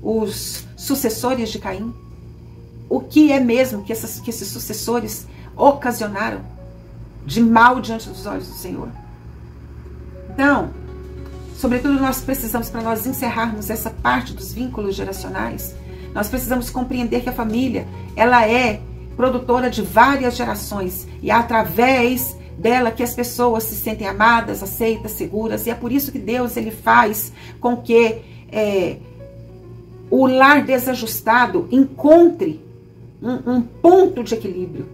os sucessores de Caim? O que é mesmo que esses sucessores ocasionaram de mal diante dos olhos do Senhor? Então, sobretudo nós precisamos, para nós encerrarmos essa parte dos vínculos geracionais, nós precisamos compreender que a família, ela é produtora de várias gerações e é através dela que as pessoas se sentem amadas, aceitas, seguras, e é por isso que Deus, Ele faz com que o lar desajustado encontre um ponto de equilíbrio.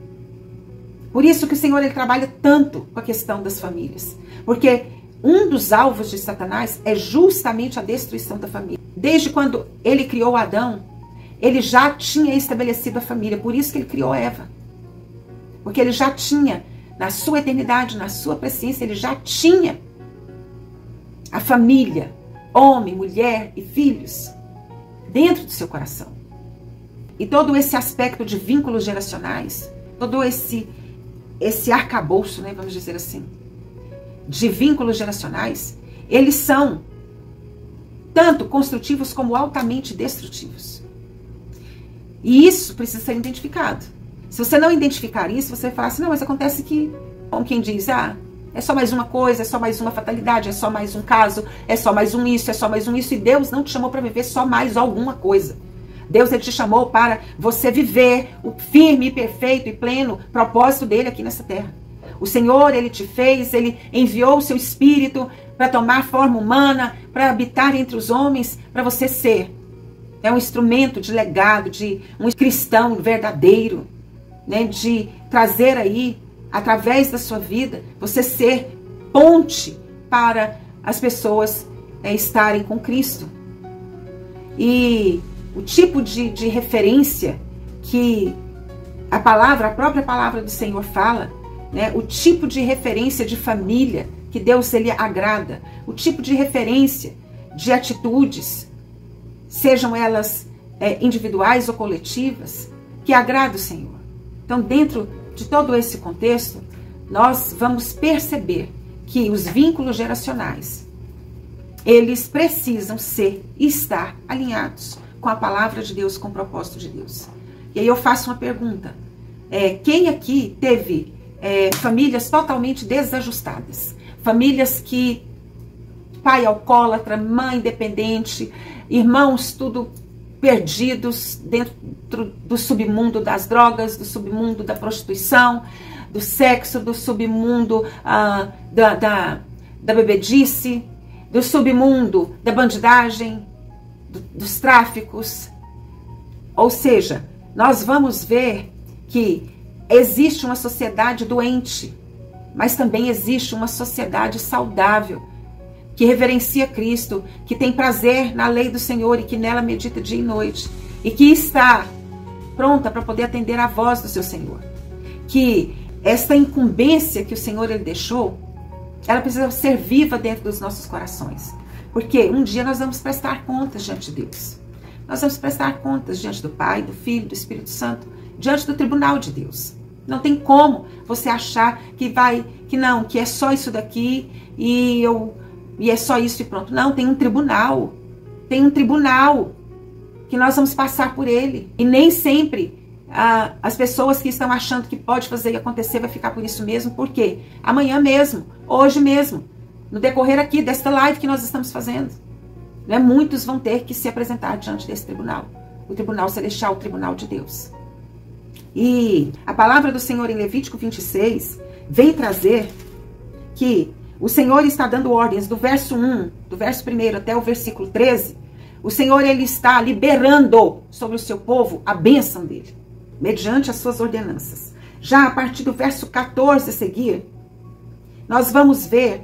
Por isso que o Senhor, Ele trabalha tanto com a questão das famílias, porque um dos alvos de Satanás é justamente a destruição da família. Desde quando Ele criou Adão, Ele já tinha estabelecido a família, por isso que Ele criou Eva. Porque Ele já tinha, na sua eternidade, na sua presciência, Ele já tinha a família, homem, mulher e filhos, dentro do seu coração. E todo esse aspecto de vínculos geracionais, todo esse arcabouço, né, vamos dizer assim, de vínculos geracionais, eles são tanto construtivos como altamente destrutivos. E isso precisa ser identificado. Se você não identificar isso, você vai falar assim, não, mas acontece que, como quem diz, é só mais uma coisa, é só mais uma fatalidade, é só mais um caso, é só mais um isso, é só mais um isso, e Deus não te chamou para viver só mais alguma coisa. Deus, Ele te chamou para você viver o firme, perfeito e pleno propósito dele aqui nessa terra. O Senhor, Ele te fez, Ele enviou o seu Espírito para tomar forma humana, para habitar entre os homens, para você ser um instrumento de legado, de um cristão verdadeiro, né, de trazer aí, através da sua vida, você ser ponte para as pessoas estarem com Cristo. E o tipo de referência que a própria palavra do Senhor fala, né, o tipo de referência de família que Deus, Ele agrada, o tipo de referência de atitudes, sejam elas individuais ou coletivas, que agrada o Senhor. Então, dentro de todo esse contexto, nós vamos perceber que os vínculos geracionais, eles precisam estar alinhados com a palavra de Deus, com o propósito de Deus. E aí eu faço uma pergunta. Quem aqui teve famílias totalmente desajustadas? Famílias que pai alcoólatra, mãe dependente, irmãos tudo perdidos dentro do submundo das drogas, do submundo da prostituição, do sexo, do submundo da bebedice, do submundo da bandidagem, dos tráficos. Ou seja, nós vamos ver que existe uma sociedade doente, mas também existe uma sociedade saudável, que reverencia Cristo, que tem prazer na lei do Senhor e que nela medita dia e noite, e que está pronta para poder atender à voz do seu Senhor. Que esta incumbência que o Senhor ele deixou, ela precisa ser viva dentro dos nossos corações. Porque um dia nós vamos prestar contas diante de Deus. Nós vamos prestar contas diante do Pai, do Filho, do Espírito Santo, diante do tribunal de Deus. Não tem como você achar que é só isso daqui e é só isso e pronto. Não, tem um tribunal. Tem um tribunal que nós vamos passar por ele. E nem sempre as pessoas que estão achando que pode fazer e acontecer vai ficar por isso mesmo. Por quê? Amanhã mesmo, hoje mesmo, no decorrer aqui desta live que nós estamos fazendo, né, muitos vão ter que se apresentar diante desse tribunal. O tribunal celestial, o tribunal de Deus. E a palavra do Senhor em Levítico 26 vem trazer que o Senhor está dando ordens do verso 1 até o versículo 13. O Senhor ele está liberando sobre o seu povo a bênção dele, mediante as suas ordenanças. Já a partir do verso 14 a seguir, nós vamos ver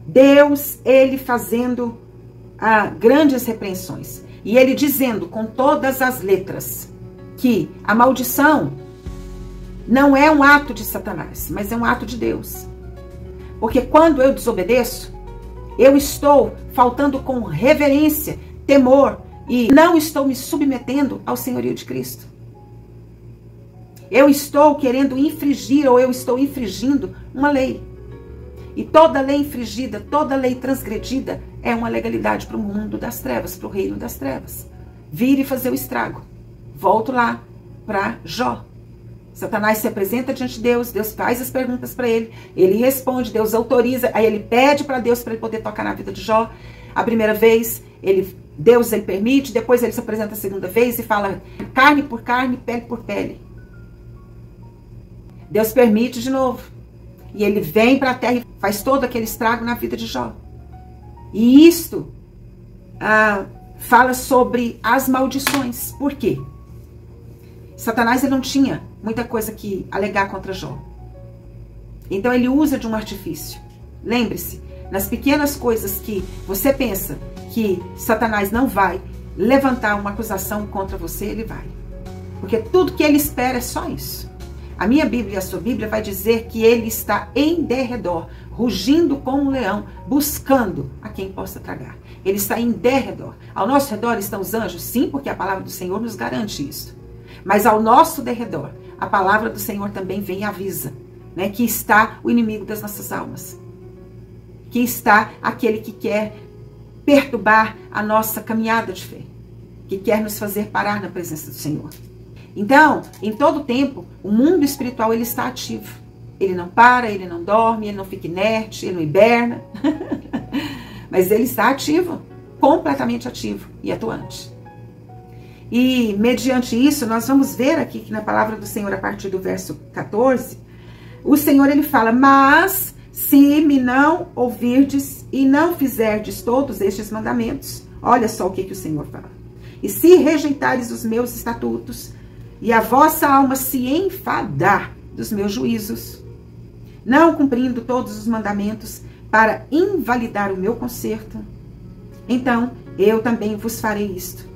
Deus ele fazendo grandes repreensões. E ele dizendo com todas as letras que a maldição não é um ato de Satanás, mas é um ato de Deus. Porque quando eu desobedeço, eu estou faltando com reverência, temor, e não estou me submetendo ao senhorio de Cristo. Eu estou querendo infringir, ou eu estou infringindo uma lei. E toda lei infringida, toda lei transgredida é uma legalidade para o mundo das trevas, para o reino das trevas. Vir e fazer o estrago. Volto lá para Jó. Satanás se apresenta diante de Deus, Deus faz as perguntas para ele, ele responde, Deus autoriza, aí ele pede para Deus para ele poder tocar na vida de Jó. A primeira vez, Deus ele permite, depois ele se apresenta a segunda vez e fala carne por carne, pele por pele. Deus permite de novo. E ele vem para a terra e faz todo aquele estrago na vida de Jó. E isto fala sobre as maldições. Por quê? Satanás ele não tinha muita coisa que alegar contra Jó. Então ele usa de um artifício. Lembre-se, nas pequenas coisas que você pensa que Satanás não vai levantar uma acusação contra você, ele vai. Porque tudo que ele espera é só isso. A minha Bíblia e a sua Bíblia vai dizer que ele está em derredor, rugindo como um leão, buscando a quem possa tragar. Ele está em derredor. Ao nosso redor estão os anjos? Sim, porque a palavra do Senhor nos garante isso. Mas ao nosso derredor, a palavra do Senhor também vem e avisa, né, que está o inimigo das nossas almas. Que está aquele que quer perturbar a nossa caminhada de fé. Que quer nos fazer parar na presença do Senhor. Então, em todo tempo, o mundo espiritual ele está ativo. Ele não para, ele não dorme, ele não fica inerte, ele não hiberna. Mas ele está ativo, completamente ativo e atuante. E, mediante isso, nós vamos ver aqui que na palavra do Senhor, a partir do verso 14, o Senhor ele fala, mas se me não ouvirdes e não fizerdes todos estes mandamentos, olha só o que o Senhor fala. E se rejeitares os meus estatutos, e a vossa alma se enfadar dos meus juízos, não cumprindo todos os mandamentos para invalidar o meu conserto, então eu também vos farei isto.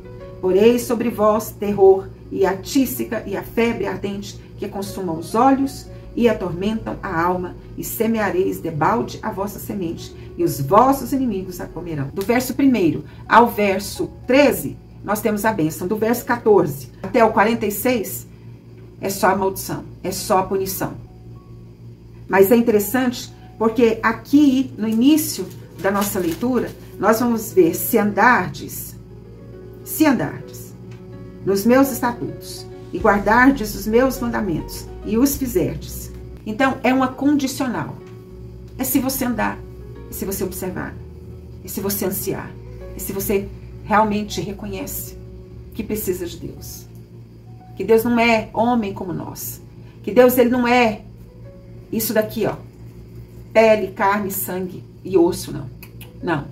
Porei sobre vós terror e a tísica e a febre ardente que consumam os olhos e atormentam a alma, e semeareis debalde a vossa semente, e os vossos inimigos a comerão. Do verso 1 ao verso 13, nós temos a bênção. Do verso 14 até o 46, é só a maldição, é só a punição. Mas é interessante, porque aqui, no início da nossa leitura, nós vamos ver se andardes nos meus estatutos, e guardardes os meus mandamentos, e os fizerdes. Então, é uma condicional. É se você andar, é se você observar, é se você ansiar, é se você realmente reconhece que precisa de Deus. Que Deus não é homem como nós. Que Deus ele não é isso daqui, ó, pele, carne, sangue e osso, não. Não.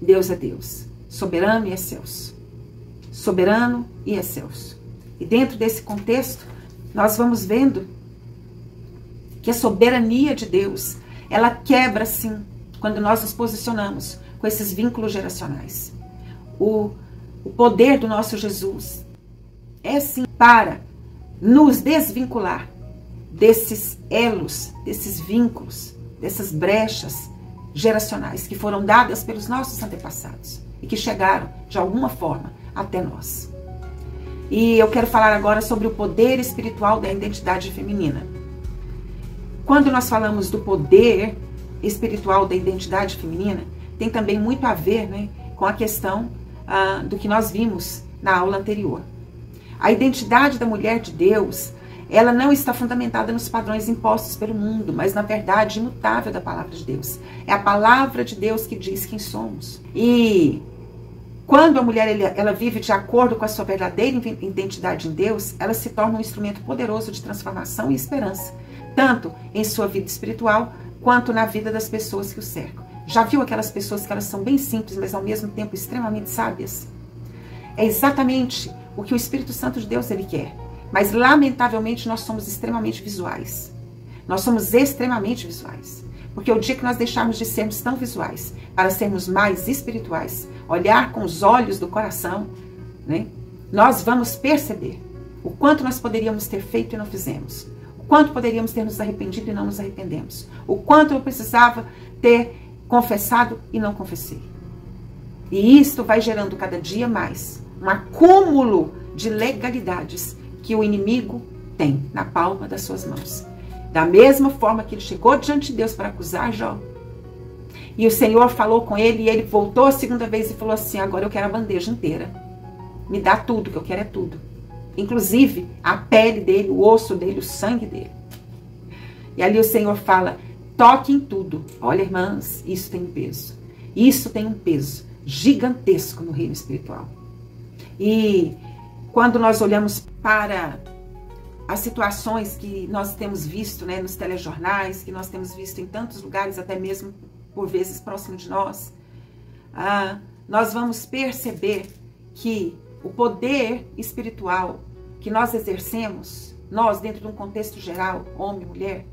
Deus é Deus, soberano e excelso. Soberano e excelso. E dentro desse contexto, nós vamos vendo que a soberania de Deus, ela quebra, sim, quando nós nos posicionamos com esses vínculos geracionais. O poder do nosso Jesus é, sim, para nos desvincular desses elos, desses vínculos, dessas brechas geracionais que foram dadas pelos nossos antepassados e que chegaram, de alguma forma, até nós. E eu quero falar agora sobre o poder espiritual da identidade feminina. Quando nós falamos do poder espiritual da identidade feminina, tem também muito a ver, né, com a questão do que nós vimos na aula anterior. A identidade da mulher de Deus, ela não está fundamentada nos padrões impostos pelo mundo, mas na verdade imutável da palavra de Deus. É a palavra de Deus que diz quem somos. E quando a mulher ela vive de acordo com a sua verdadeira identidade em Deus, ela se torna um instrumento poderoso de transformação e esperança, tanto em sua vida espiritual, quanto na vida das pessoas que o cercam. Já viu aquelas pessoas que elas são bem simples, mas ao mesmo tempo extremamente sábias? É exatamente o que o Espírito Santo de Deus ele quer. Mas, lamentavelmente, nós somos extremamente visuais. Nós somos extremamente visuais. Porque o dia que nós deixarmos de sermos tão visuais para sermos mais espirituais, olhar com os olhos do coração, né, nós vamos perceber o quanto nós poderíamos ter feito e não fizemos. O quanto poderíamos ter nos arrependido e não nos arrependemos. O quanto eu precisava ter confessado e não confessei. E isto vai gerando cada dia mais um acúmulo de legalidades que o inimigo tem na palma das suas mãos. Da mesma forma que ele chegou diante de Deus para acusar Jó. E o Senhor falou com ele e ele voltou a segunda vez e falou assim: agora eu quero a bandeja inteira. Me dá tudo, que eu quero é tudo. Inclusive a pele dele, o osso dele, o sangue dele. E ali o Senhor fala: toque em tudo. Olha, irmãs, isso tem um peso. Isso tem um peso gigantesco no reino espiritual. E quando nós olhamos para as situações que nós temos visto, né, nos telejornais, que nós temos visto em tantos lugares, até mesmo por vezes próximo de nós, nós vamos perceber que o poder espiritual que nós exercemos, nós dentro de um contexto geral, homem e mulher,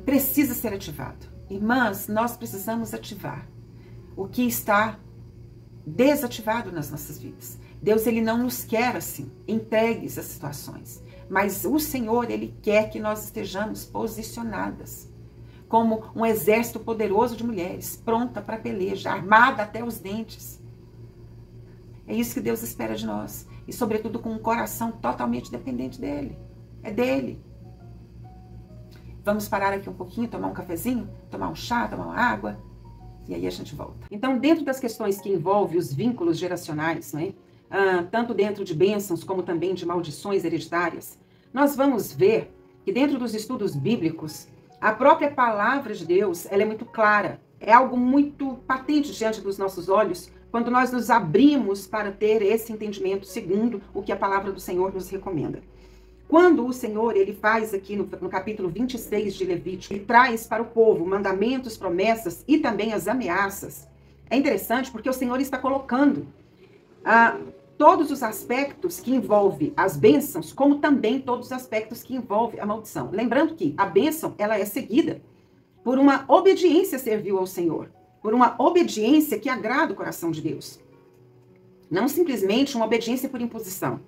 precisa ser ativado. Irmãs, nós precisamos ativar o que está desativado nas nossas vidas. Deus, ele não nos quer assim, entregues às situações. Mas o Senhor, ele quer que nós estejamos posicionadas como um exército poderoso de mulheres, pronta para peleja, armada até os dentes. É isso que Deus espera de nós. E sobretudo com um coração totalmente dependente dele. É dele. Vamos parar aqui um pouquinho, tomar um cafezinho, tomar um chá, tomar uma água, e aí a gente volta. Então, dentro das questões que envolvem os vínculos geracionais, né, tanto dentro de bênçãos como também de maldições hereditárias, nós vamos ver que dentro dos estudos bíblicos, a própria palavra de Deus, ela é muito clara. É algo muito patente diante dos nossos olhos quando nós nos abrimos para ter esse entendimento segundo o que a palavra do Senhor nos recomenda. Quando o Senhor, ele faz aqui no capítulo 26 de Levítico, ele traz para o povo mandamentos, promessas e também as ameaças. É interessante porque o Senhor está colocando todos os aspectos que envolvem as bênçãos, como também todos os aspectos que envolvem a maldição. Lembrando que a bênção, ela é seguida por uma obediência servil ao Senhor, por uma obediência que agrada o coração de Deus. Não simplesmente uma obediência por imposição,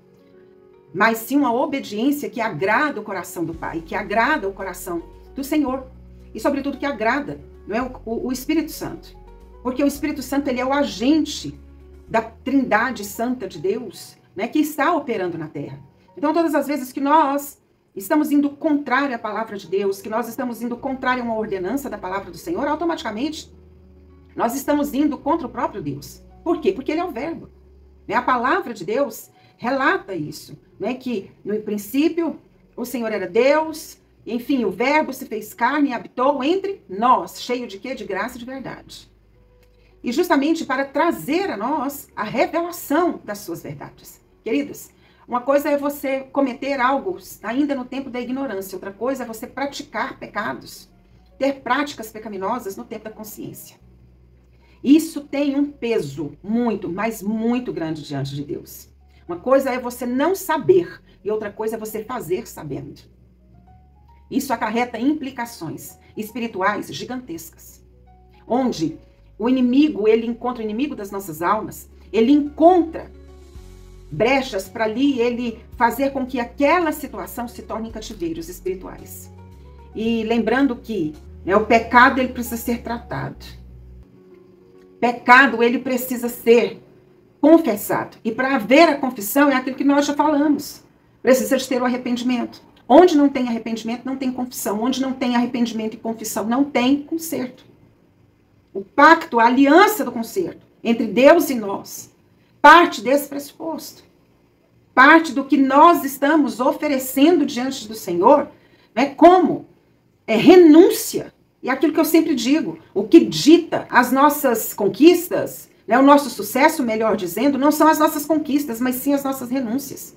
mas sim uma obediência que agrada o coração do Pai, que agrada o coração do Senhor, e sobretudo que agrada, não é, o Espírito Santo. Porque o Espírito Santo, ele é o agente da Trindade Santa de Deus, né, que está operando na terra. Então, todas as vezes que nós estamos indo contrário à palavra de Deus, que nós estamos indo contrário a uma ordenança da palavra do Senhor, automaticamente nós estamos indo contra o próprio Deus. Por quê? Porque ele é o verbo. Né? A palavra de Deus relata isso, né? Que no princípio o Senhor era Deus, enfim, o verbo se fez carne e habitou entre nós, cheio de quê? De graça e de verdade. E justamente para trazer a nós a revelação das suas verdades. Queridas, uma coisa é você cometer algo ainda no tempo da ignorância, outra coisa é você praticar pecados, ter práticas pecaminosas no tempo da consciência. Isso tem um peso muito, mas muito grande diante de Deus. Uma coisa é você não saber e outra coisa é você fazer sabendo. Isso acarreta implicações espirituais gigantescas. Onde o inimigo, ele encontra o inimigo das nossas almas, ele encontra brechas para ali ele fazer com que aquela situação se torne cativeiros espirituais. E lembrando que o pecado ele precisa ser tratado. Pecado ele precisa ser confessado. E para haver a confissão é aquilo que nós já falamos. Precisa de ter o arrependimento. Onde não tem arrependimento, não tem confissão. Onde não tem arrependimento e confissão, não tem conserto. O pacto, a aliança do conserto entre Deus e nós, parte desse pressuposto. Parte do que nós estamos oferecendo diante do Senhor, como renúncia. E aquilo que eu sempre digo, o que dita as nossas conquistas, o nosso sucesso, melhor dizendo, não são as nossas conquistas, mas sim as nossas renúncias.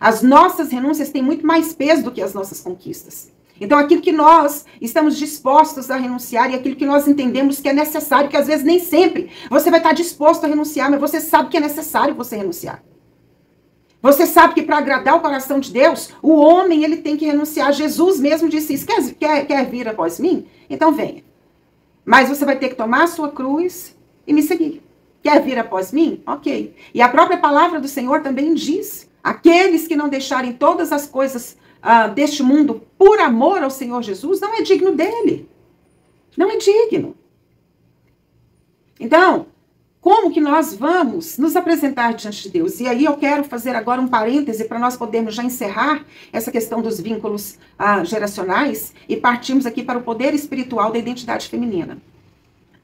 As nossas renúncias têm muito mais peso do que as nossas conquistas. Então, aquilo que nós estamos dispostos a renunciar e aquilo que nós entendemos que é necessário, que às vezes nem sempre você vai estar disposto a renunciar, mas você sabe que é necessário você renunciar. Você sabe que para agradar o coração de Deus, o homem ele tem que renunciar. Jesus mesmo disse isso. Quer vir após mim? Então venha. Mas você vai ter que tomar a sua cruz e me seguir. Quer vir após mim? Ok. E a própria palavra do Senhor também diz: aqueles que não deixarem todas as coisas deste mundo por amor ao Senhor Jesus, não é digno dele. Não é digno. Então, como que nós vamos nos apresentar diante de Deus? E aí eu quero fazer agora um parêntese para nós podermos já encerrar essa questão dos vínculos geracionais e partirmos aqui para o poder espiritual da identidade feminina.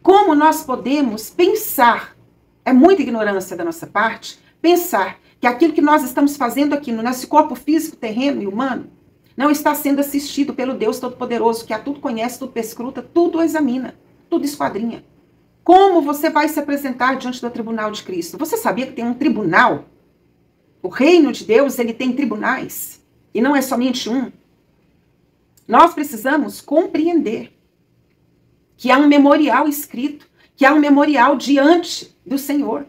Como nós podemos pensar, é muita ignorância da nossa parte, pensar que aquilo que nós estamos fazendo aqui no nosso corpo físico, terreno e humano, não está sendo assistido pelo Deus Todo-Poderoso, que a tudo conhece, tudo perscruta, tudo examina, tudo esquadrinha. Como você vai se apresentar diante do tribunal de Cristo? Você sabia que tem um tribunal? O reino de Deus, ele tem tribunais. E não é somente um. Nós precisamos compreender que há um memorial escrito, que há um memorial diante do Senhor.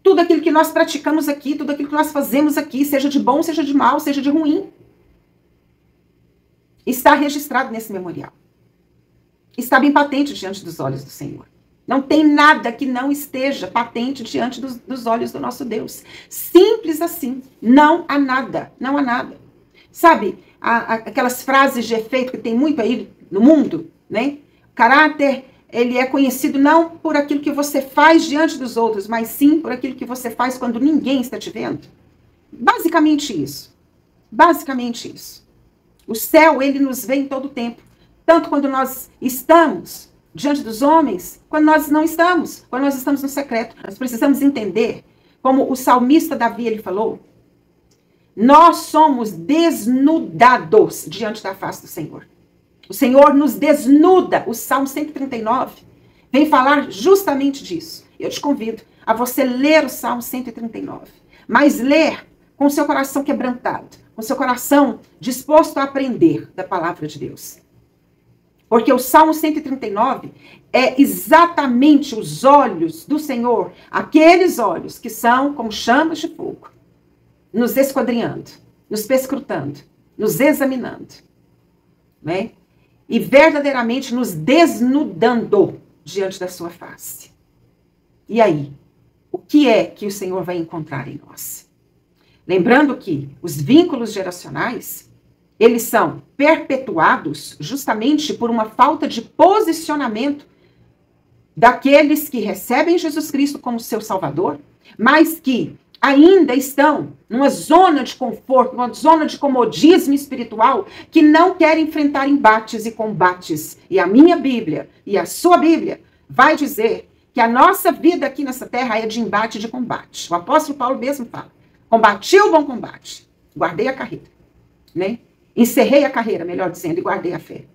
Tudo aquilo que nós praticamos aqui, tudo aquilo que nós fazemos aqui, seja de bom, seja de mal, seja de ruim, está registrado nesse memorial. Está bem patente diante dos olhos do Senhor. Não tem nada que não esteja patente diante dos olhos do nosso Deus. Simples assim. Não há nada. Não há nada. Sabe, aquelas frases de efeito que tem muito aí no mundo, né? Caráter, ele é conhecido não por aquilo que você faz diante dos outros, mas sim por aquilo que você faz quando ninguém está te vendo. Basicamente isso. Basicamente isso. O céu, ele nos vê em todo o tempo. Tanto quando nós estamos diante dos homens, quando nós não estamos, quando nós estamos no secreto. Nós precisamos entender, como o salmista Davi, ele falou, nós somos desnudados diante da face do Senhor. O Senhor nos desnuda. O Salmo 139 vem falar justamente disso. Eu te convido a você ler o Salmo 139, mas ler com seu coração quebrantado, com seu coração disposto a aprender da palavra de Deus. Porque o Salmo 139 é exatamente os olhos do Senhor, aqueles olhos que são como chamas de fogo, nos esquadrinhando, nos perscrutando, nos examinando, né? E verdadeiramente nos desnudando diante da sua face. E aí, o que é que o Senhor vai encontrar em nós? Lembrando que os vínculos geracionais, eles são perpetuados justamente por uma falta de posicionamento daqueles que recebem Jesus Cristo como seu Salvador, mas que ainda estão numa zona de conforto, numa zona de comodismo espiritual, que não querem enfrentar embates e combates. E a minha Bíblia e a sua Bíblia vai dizer que a nossa vida aqui nessa terra é de embate e de combate. O apóstolo Paulo mesmo fala, combati o bom combate, guardei a carreira, né? Encerrei a carreira, melhor dizendo, e guardei a fé.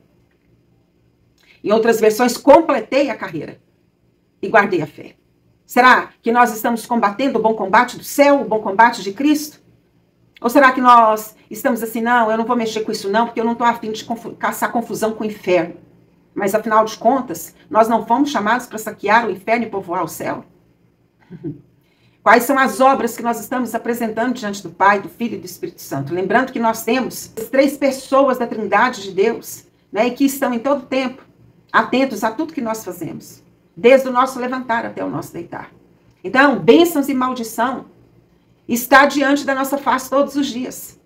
Em outras versões, completei a carreira e guardei a fé. Será que nós estamos combatendo o bom combate do céu, o bom combate de Cristo? Ou será que nós estamos assim, não, eu não vou mexer com isso não, porque eu não estou a fim de caçar confusão com o inferno. Mas, afinal de contas, nós não fomos chamados para saquear o inferno e povoar o céu? Quais são as obras que nós estamos apresentando diante do Pai, do Filho e do Espírito Santo? Lembrando que nós temos as 3 pessoas da Trindade de Deus, né, e que estão em todo tempo atentos a tudo que nós fazemos, desde o nosso levantar até o nosso deitar. Então, bênçãos e maldição está diante da nossa face todos os dias.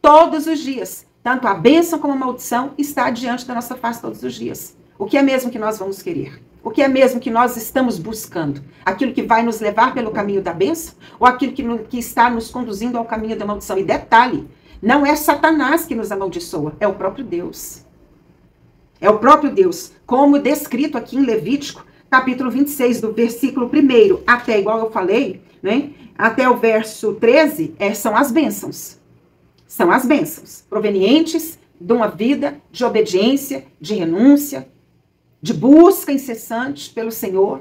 Todos os dias. Tanto a bênção como a maldição está diante da nossa face todos os dias. O que é mesmo que nós vamos querer? O que é mesmo que nós estamos buscando? Aquilo que vai nos levar pelo caminho da bênção? Ou aquilo que está nos conduzindo ao caminho da maldição? E detalhe, não é Satanás que nos amaldiçoa, é o próprio Deus. É o próprio Deus, como descrito aqui em Levítico, capítulo 26, do versículo 1 até, igual eu falei, né, até o verso 13, são as bênçãos. São as bênçãos provenientes de uma vida de obediência, de renúncia, de busca incessante pelo Senhor,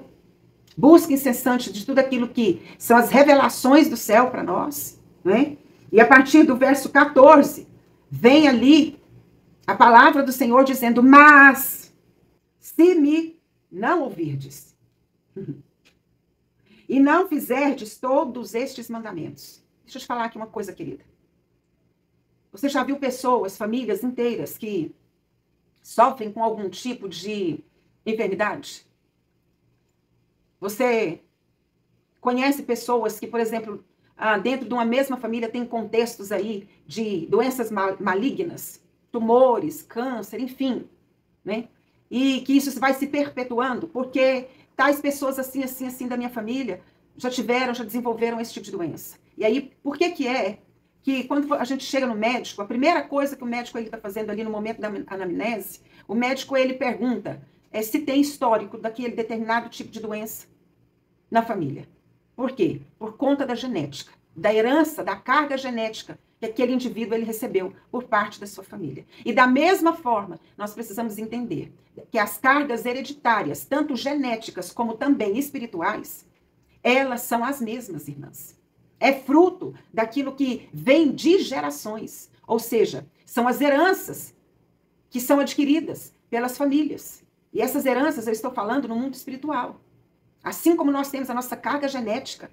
busca incessante de tudo aquilo que são as revelações do céu para nós, né? E a partir do verso 14, vem ali a palavra do Senhor dizendo, mas se me não ouvirdes e não fizerdes todos estes mandamentos. Deixa eu te falar aqui uma coisa, querida. Você já viu pessoas, famílias inteiras que sofrem com algum tipo de enfermidade? Você conhece pessoas que, por exemplo, dentro de uma mesma família tem contextos aí de doenças malignas, tumores, câncer, enfim, né? E que isso vai se perpetuando, porque tais pessoas assim da minha família já desenvolveram esse tipo de doença. E aí, por que é que quando a gente chega no médico, a primeira coisa que o médico está fazendo ali no momento da anamnese, o médico ele pergunta se tem histórico daquele determinado tipo de doença na família. Por quê? Por conta da genética, da herança, da carga genética que aquele indivíduo ele recebeu por parte da sua família. E da mesma forma, nós precisamos entender que as cargas hereditárias, tanto genéticas como também espirituais, elas são as mesmas, irmãs. É fruto daquilo que vem de gerações. Ou seja, são as heranças que são adquiridas pelas famílias. E essas heranças eu estou falando no mundo espiritual. Assim como nós temos a nossa carga genética,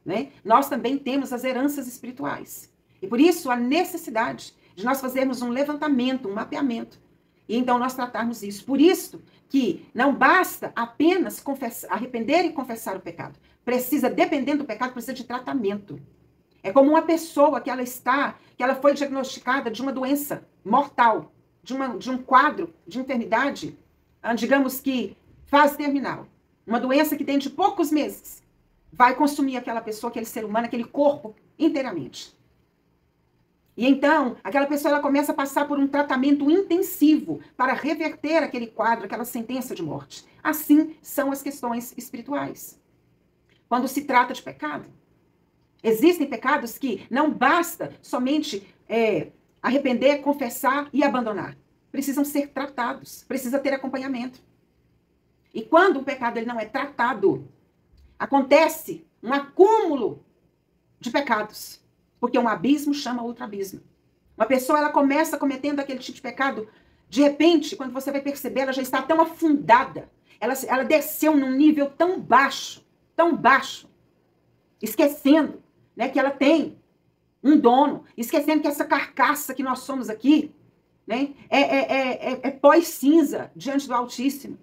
né, nós também temos as heranças espirituais. E por isso a necessidade de nós fazermos um levantamento, um mapeamento. E então nós tratarmos isso. Por isso que não basta apenas arrepender e confessar o pecado. Precisa, dependendo do pecado, precisa de tratamento. É como uma pessoa que ela foi diagnosticada de uma doença mortal, de um quadro de enfermidade, digamos que fase terminal. Uma doença que dentro de poucos meses vai consumir aquela pessoa, aquele ser humano, aquele corpo inteiramente. E então, aquela pessoa ela começa a passar por um tratamento intensivo para reverter aquele quadro, aquela sentença de morte. Assim são as questões espirituais. Quando se trata de pecado, existem pecados que não basta somente arrepender, confessar e abandonar. Precisam ser tratados, precisa ter acompanhamento. E quando o pecado ele não é tratado, acontece um acúmulo de pecados. Porque um abismo chama outro abismo. Uma pessoa, ela começa cometendo aquele tipo de pecado, de repente, quando você vai perceber, ela já está tão afundada, ela desceu num nível tão baixo, esquecendo, né, que ela tem um dono, esquecendo que essa carcaça que nós somos aqui, né, é pó e cinza diante do Altíssimo.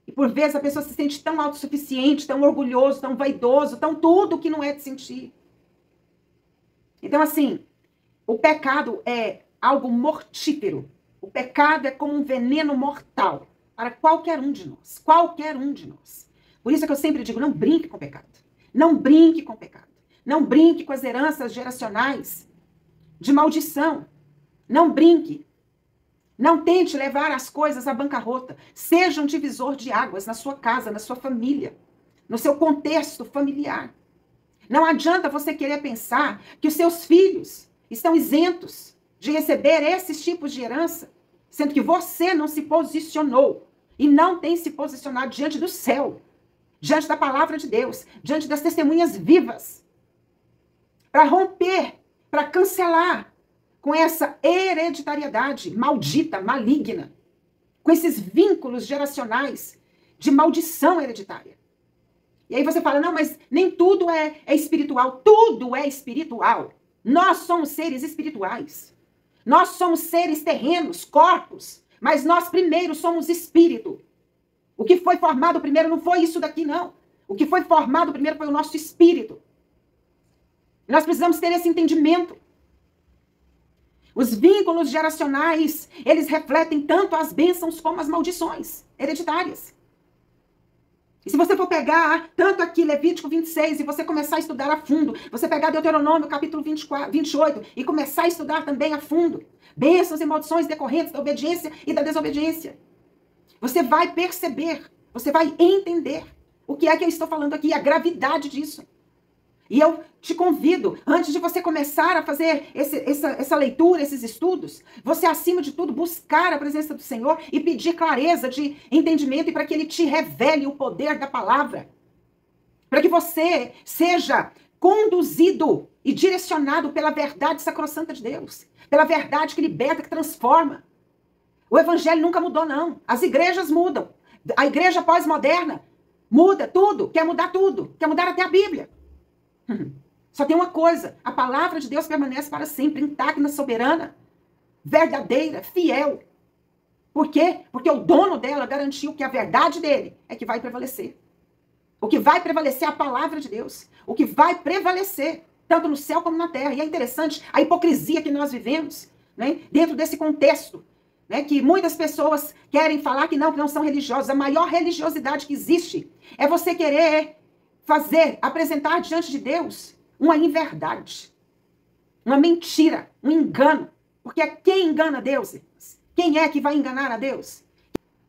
E por vezes a pessoa se sente tão autossuficiente, tão orgulhoso, tão vaidoso, tão tudo que não é de sentir. Então, assim, o pecado é algo mortífero. O pecado é como um veneno mortal para qualquer um de nós. Qualquer um de nós. Por isso é que eu sempre digo, não brinque com o pecado. Não brinque com o pecado. Não brinque com as heranças geracionais de maldição. Não brinque. Não tente levar as coisas à bancarrota. Seja um divisor de águas na sua casa, na sua família, no seu contexto familiar. Não adianta você querer pensar que os seus filhos estão isentos de receber esses tipos de herança, sendo que você não se posicionou e não tem se posicionado diante do céu, diante da palavra de Deus, diante das testemunhas vivas, para romper, para cancelar com essa hereditariedade maldita, maligna, com esses vínculos geracionais de maldição hereditária. E aí você fala, não, mas nem tudo é espiritual. Tudo é espiritual. Nós somos seres espirituais. Nós somos seres terrenos, corpos. Mas nós primeiro somos espírito. O que foi formado primeiro não foi isso daqui, não. O que foi formado primeiro foi o nosso espírito. Nós precisamos ter esse entendimento. Os vínculos geracionais, eles refletem tanto as bênçãos como as maldições hereditárias. E se você for pegar tanto aqui Levítico 26 e você começar a estudar a fundo, você pegar Deuteronômio capítulo 28 e começar a estudar também a fundo, bênçãos e maldições decorrentes da obediência e da desobediência, você vai perceber, você vai entender o que é que eu estou falando aqui, a gravidade disso. E eu te convido, antes de você começar a fazer essa leitura, esses estudos, você, acima de tudo, buscar a presença do Senhor e pedir clareza de entendimento e para que Ele te revele o poder da palavra. Para que você seja conduzido e direcionado pela verdade sacrossanta de Deus. Pela verdade que liberta, que transforma. O evangelho nunca mudou, não. As igrejas mudam. A igreja pós-moderna muda tudo, quer mudar tudo. Quer mudar até a Bíblia. Só tem uma coisa, a palavra de Deus permanece para sempre, intacta, soberana, verdadeira, fiel. Por quê? Porque o dono dela garantiu que a verdade dele é que vai prevalecer. O que vai prevalecer é a palavra de Deus. O que vai prevalecer, tanto no céu como na terra. E é interessante a hipocrisia que nós vivemos, né, dentro desse contexto, né, que muitas pessoas querem falar que não são religiosos. A maior religiosidade que existe é você querer apresentar diante de Deus uma inverdade, uma mentira, um engano. Porque quem engana Deus? Quem é que vai enganar a Deus?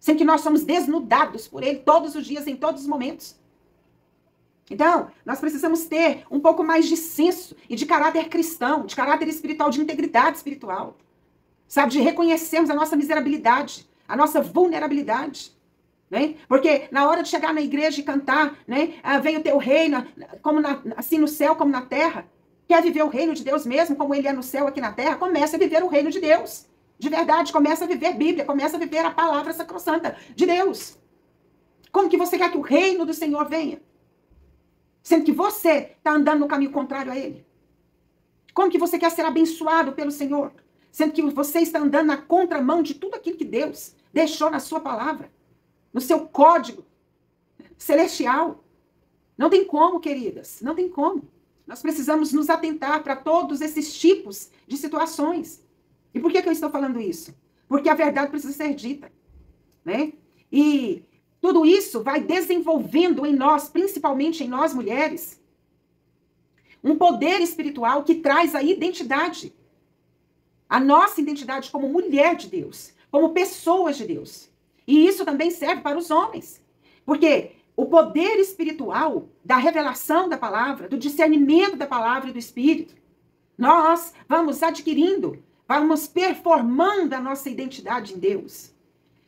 Sendo que nós somos desnudados por Ele todos os dias, em todos os momentos. Então, nós precisamos ter um pouco mais de senso e de caráter cristão, de caráter espiritual, de integridade espiritual. Sabe, de reconhecermos a nossa miserabilidade, a nossa vulnerabilidade. Né? Porque na hora de chegar na igreja e cantar, né, vem o teu reino, assim no céu como na terra, quer viver o reino de Deus mesmo, como ele é no céu aqui na terra, começa a viver o reino de Deus. De verdade, começa a viver Bíblia, começa a viver a palavra sacrossanta de Deus. Como que você quer que o reino do Senhor venha? Sendo que você está andando no caminho contrário a ele. Como que você quer ser abençoado pelo Senhor? Sendo que você está andando na contramão de tudo aquilo que Deus deixou na sua palavra. No seu código celestial. Não tem como, queridas. Não tem como. Nós precisamos nos atentar para todos esses tipos de situações. E por que eu estou falando isso? Porque a verdade precisa ser dita. Né? E tudo isso vai desenvolvendo em nós, principalmente em nós mulheres, um poder espiritual que traz a identidade. A nossa identidade como mulher de Deus. Como pessoas de Deus. E isso também serve para os homens. Porque o poder espiritual da revelação da palavra, do discernimento da palavra e do Espírito, nós vamos adquirindo, vamos performando a nossa identidade em Deus.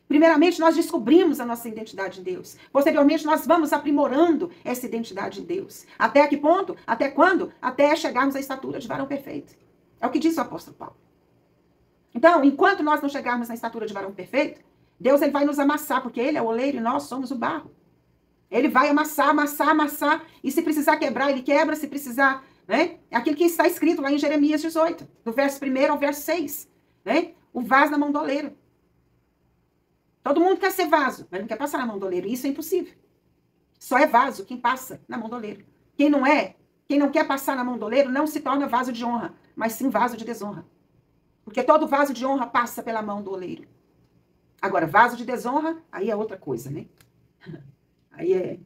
Primeiramente, nós descobrimos a nossa identidade em Deus. Posteriormente, nós vamos aprimorando essa identidade em Deus. Até que ponto? Até quando? Até chegarmos à estatura de varão perfeito. É o que diz o apóstolo Paulo. Então, enquanto nós não chegarmos na estatura de varão perfeito, Deus ele vai nos amassar, porque Ele é o oleiro e nós somos o barro. Ele vai amassar, amassar, amassar, e se precisar quebrar, Ele quebra, se precisar, né? É aquilo que está escrito lá em Jeremias 18, do verso 1 ao verso 6, né? O vaso na mão do oleiro. Todo mundo quer ser vaso, mas não quer passar na mão do oleiro, isso é impossível. Só é vaso quem passa na mão do oleiro. Quem não quer passar na mão do oleiro, não se torna vaso de honra, mas sim vaso de desonra. Porque todo vaso de honra passa pela mão do oleiro. Agora, vaso de desonra, aí é outra coisa, né? Aí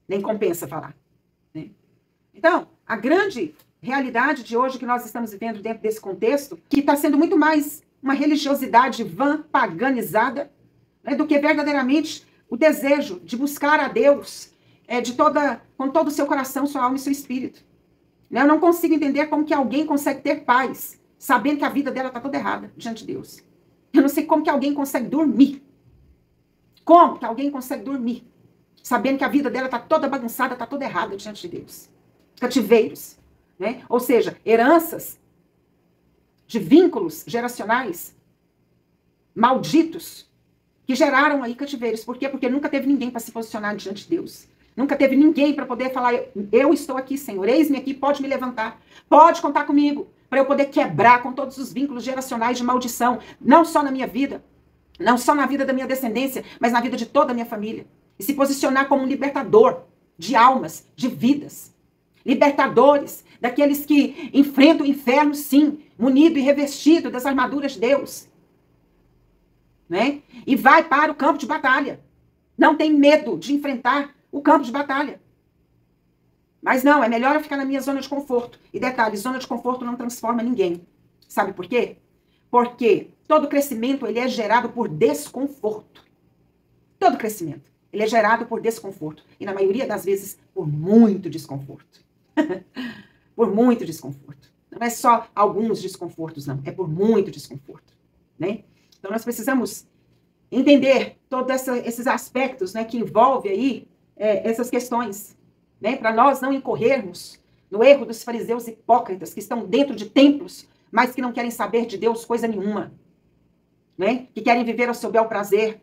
nem compensa falar. Né? Então, a grande realidade de hoje que nós estamos vivendo dentro desse contexto, que está sendo muito mais uma religiosidade vã, paganizada, né, do que verdadeiramente o desejo de buscar a Deus com todo o seu coração, sua alma e seu espírito. Né? Eu não consigo entender como que alguém consegue ter paz, sabendo que a vida dela está toda errada diante de Deus. Eu não sei como que alguém consegue dormir. Como que alguém consegue dormir? Sabendo que a vida dela está toda bagunçada, está toda errada diante de Deus. Cativeiros. Né? Ou seja, heranças de vínculos geracionais malditos que geraram aí cativeiros. Por quê? Porque nunca teve ninguém para se posicionar diante de Deus. Nunca teve ninguém para poder falar, eu estou aqui, Senhor, eis-me aqui, pode me levantar, pode contar comigo, para eu poder quebrar com todos os vínculos geracionais de maldição, não só na minha vida, não só na vida da minha descendência, mas na vida de toda a minha família. E se posicionar como um libertador de almas, de vidas. Libertadores daqueles que enfrentam o inferno, sim, munido e revestido das armaduras de Deus. Né? E vai para o campo de batalha. Não tem medo de enfrentar o campo de batalha. Mas não, é melhor eu ficar na minha zona de conforto. E detalhe, zona de conforto não transforma ninguém. Sabe por quê? Porque todo crescimento ele é gerado por desconforto. Todo crescimento ele é gerado por desconforto. E na maioria das vezes, por muito desconforto. Por muito desconforto. Não é só alguns desconfortos, não. É por muito desconforto. Né? Então nós precisamos entender todos esses aspectos, né, que envolvem aí essas questões. Né, para nós não incorrermos no erro dos fariseus hipócritas que estão dentro de templos, mas que não querem saber de Deus coisa nenhuma. Né, que querem viver ao seu bel prazer,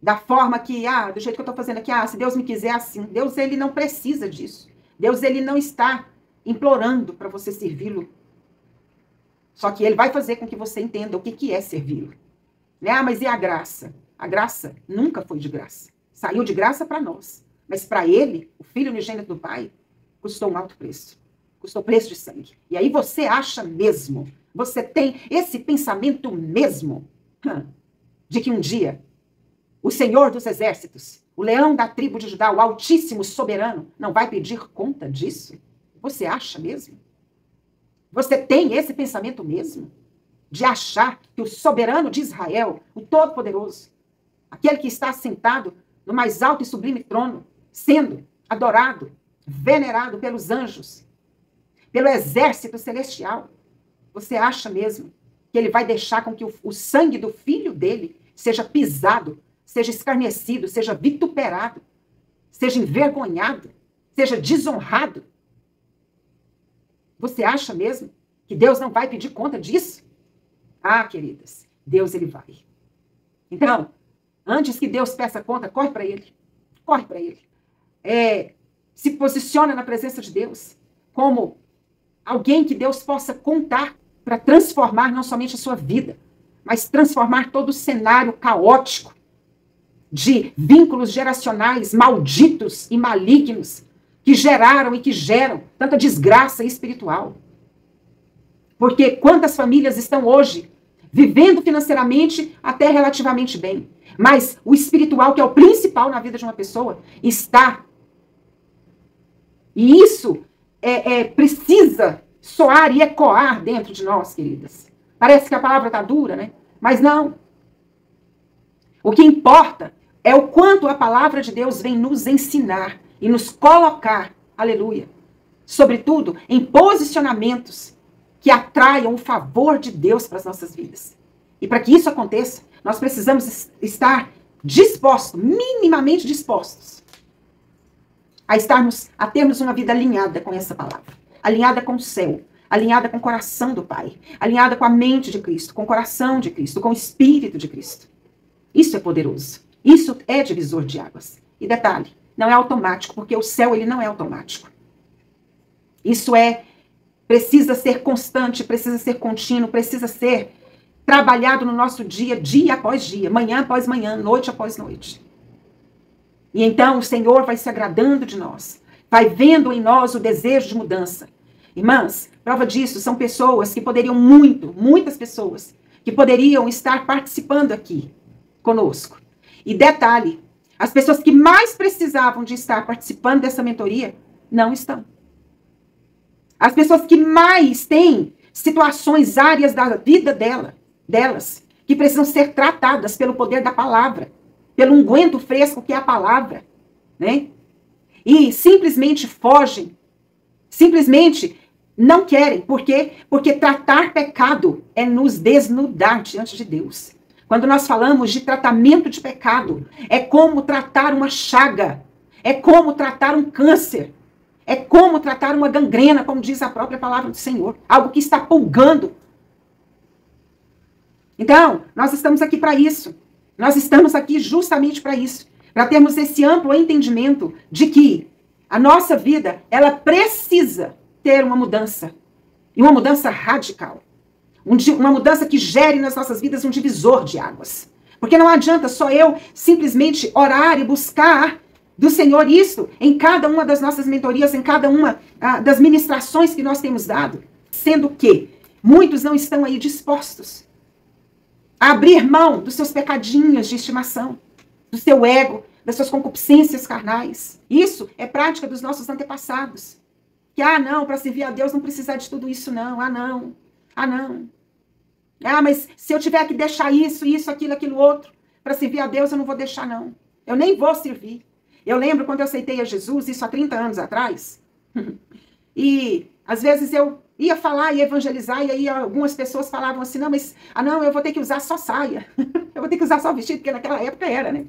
da forma que, do jeito que eu estou fazendo aqui, se Deus me quiser assim. Deus, ele não precisa disso. Deus, ele não está implorando para você servi-lo. Só que ele vai fazer com que você entenda o que é servi-lo. Né? Mas e a graça? A graça nunca foi de graça. Saiu de graça para nós. Mas para ele, o Filho unigênito do Pai, custou um alto preço. Custou preço de sangue. E aí você acha mesmo, você tem esse pensamento mesmo, de que um dia o Senhor dos Exércitos, o leão da tribo de Judá, o Altíssimo Soberano, não vai pedir conta disso? Você acha mesmo? Você tem esse pensamento mesmo? De achar que o soberano de Israel, o Todo-Poderoso, aquele que está sentado no mais alto e sublime trono, sendo adorado, venerado pelos anjos, pelo exército celestial, você acha mesmo que ele vai deixar com que o sangue do filho dele seja pisado, seja escarnecido, seja vituperado, seja envergonhado, seja desonrado? Você acha mesmo que Deus não vai pedir conta disso? Queridas, Deus ele vai. Então, antes que Deus peça conta, corre para ele. Corre para ele. Se posiciona na presença de Deus como alguém que Deus possa contar para transformar não somente a sua vida, mas transformar todo o cenário caótico de vínculos geracionais malditos e malignos que geraram e que geram tanta desgraça espiritual. Porque quantas famílias estão hoje vivendo financeiramente até relativamente bem, mas o espiritual, que é o principal na vida de uma pessoa, está. E isso precisa soar e ecoar dentro de nós, queridas. Parece que a palavra está dura, né? Mas não. O que importa é o quanto a palavra de Deus vem nos ensinar e nos colocar, aleluia, sobretudo em posicionamentos que atraiam o favor de Deus para as nossas vidas. E para que isso aconteça, nós precisamos estar dispostos, minimamente dispostos, a termos uma vida alinhada com essa palavra, alinhada com o céu, alinhada com o coração do Pai, alinhada com a mente de Cristo, com o coração de Cristo, com o Espírito de Cristo. Isso é poderoso. Isso é divisor de águas. E detalhe, não é automático, porque o céu ele não é automático. Isso precisa ser constante, precisa ser contínuo, precisa ser trabalhado no nosso dia, dia após dia, manhã após manhã, noite após noite. E então o Senhor vai se agradando de nós, vai vendo em nós o desejo de mudança. Irmãs, prova disso são pessoas que poderiam muitas pessoas, que poderiam estar participando aqui conosco. E detalhe, as pessoas que mais precisavam de estar participando dessa mentoria, não estão. As pessoas que mais têm situações, áreas da vida delas, que precisam ser tratadas pelo poder da palavra, pelo unguento fresco que é a palavra, né? E simplesmente fogem, simplesmente não querem. Por quê? Porque tratar pecado é nos desnudar diante de Deus. Quando nós falamos de tratamento de pecado, é como tratar uma chaga, é como tratar um câncer, é como tratar uma gangrena, como diz a própria palavra do Senhor. Algo que está pulgando. Então, nós estamos aqui para isso. Nós estamos aqui justamente para isso. para termos esse amplo entendimento de que a nossa vida, ela precisa ter uma mudança. E uma mudança radical. Uma mudança que gere nas nossas vidas um divisor de águas. Porque não adianta só eu simplesmente orar e buscar do Senhor isso em cada uma das nossas mentorias, em cada uma das ministrações que nós temos dado. Sendo que muitos não estão aí dispostos a abrir mão dos seus pecadinhos de estimação, do seu ego, das suas concupiscências carnais. Isso é prática dos nossos antepassados. Que, não, para servir a Deus não precisar de tudo isso, não. Não. Mas se eu tiver que deixar isso, aquilo, outro, para servir a Deus, eu não vou deixar, não. Eu nem vou servir. Eu lembro quando eu aceitei a Jesus, isso há 30 anos atrás, e às vezes eu ia falar e evangelizar, e aí algumas pessoas falavam assim, não, eu vou ter que usar só saia. Eu vou ter que usar só vestido, porque naquela época era, né?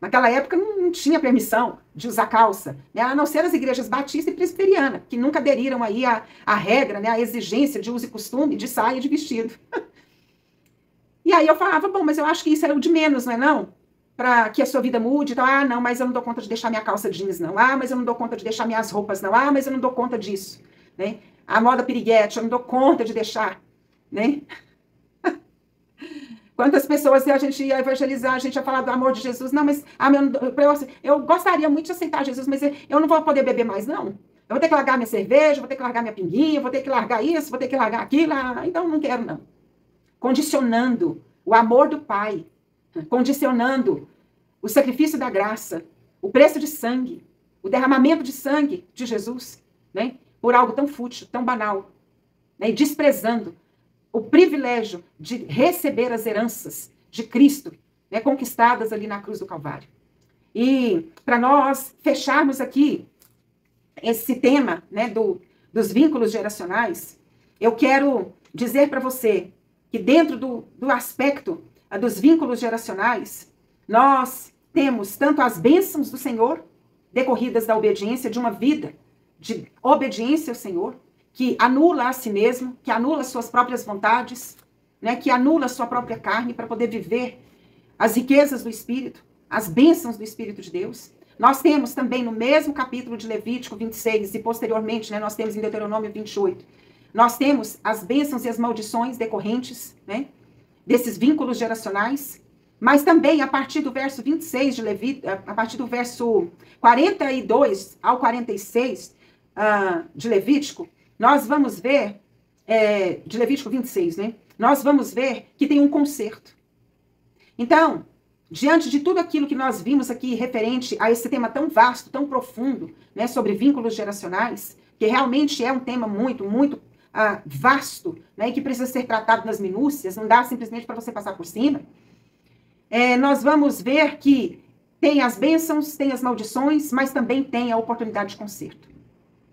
Naquela época não tinha permissão de usar calça, né? A não ser as igrejas batista e presbiteriana, que nunca aderiram aí à regra, né? A exigência de uso e costume de saia e de vestido. E aí eu falava, bom, mas eu acho que isso é o de menos, não é não? Para que a sua vida mude, então, não, mas eu não dou conta de deixar minha calça jeans, não. Mas eu não dou conta de deixar minhas roupas, não. Mas eu não dou conta disso, né? A moda piriguete, eu não dou conta de deixar, né? Quantas pessoas a gente ia evangelizar, a gente ia falar do amor de Jesus. Não, mas eu gostaria muito de aceitar Jesus, mas eu não vou poder beber mais, não. Eu vou ter que largar minha cerveja, vou ter que largar minha pinguinha, vou ter que largar isso, vou ter que largar aquilo. Então não quero, não. Condicionando o amor do Pai, condicionando o sacrifício da graça, o preço de sangue, o derramamento de sangue de Jesus, né? Por algo tão fútil, tão banal, né? E desprezando o privilégio de receber as heranças de Cristo, né, conquistadas ali na cruz do Calvário. E para nós fecharmos aqui esse tema, né, dos vínculos geracionais, eu quero dizer para você que dentro do aspecto dos vínculos geracionais, nós temos tanto as bênçãos do Senhor, decorridas da obediência, de uma vida de obediência ao Senhor, que anula a si mesmo, que anula suas próprias vontades, né, que anula a sua própria carne para poder viver as riquezas do Espírito, as bênçãos do Espírito de Deus. Nós temos também no mesmo capítulo de Levítico 26 e posteriormente, né, nós temos em Deuteronômio 28, nós temos as bênçãos e as maldições decorrentes, né, desses vínculos geracionais, mas também a partir do verso 26 de Levítico, a partir do verso 42 ao 46 de Levítico, nós vamos ver, de Levítico 26, né? Nós vamos ver que tem um conserto. Então, diante de tudo aquilo que nós vimos aqui referente a esse tema tão vasto, tão profundo, né, sobre vínculos geracionais, que realmente é um tema muito, muito vasto, né, e que precisa ser tratado nas minúcias, não dá simplesmente para você passar por cima, nós vamos ver que tem as bênçãos, tem as maldições, mas também tem a oportunidade de conserto.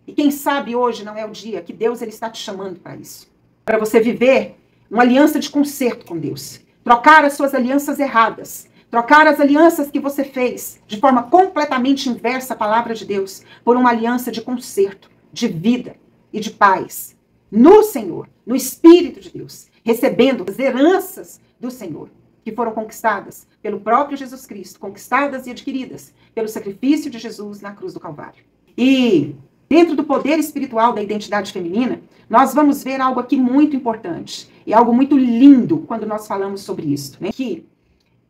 E quem sabe hoje não é o dia que Deus ele está te chamando para isso. Para você viver uma aliança de conserto com Deus. Trocar as suas alianças erradas. Trocar as alianças que você fez de forma completamente inversa à palavra de Deus por uma aliança de conserto, de vida e de paz. No Senhor, no Espírito de Deus. Recebendo as heranças do Senhor, que foram conquistadas pelo próprio Jesus Cristo. Conquistadas e adquiridas pelo sacrifício de Jesus na cruz do Calvário. E dentro do poder espiritual da identidade feminina, nós vamos ver algo aqui muito importante. E algo muito lindo quando nós falamos sobre isso. Né? Que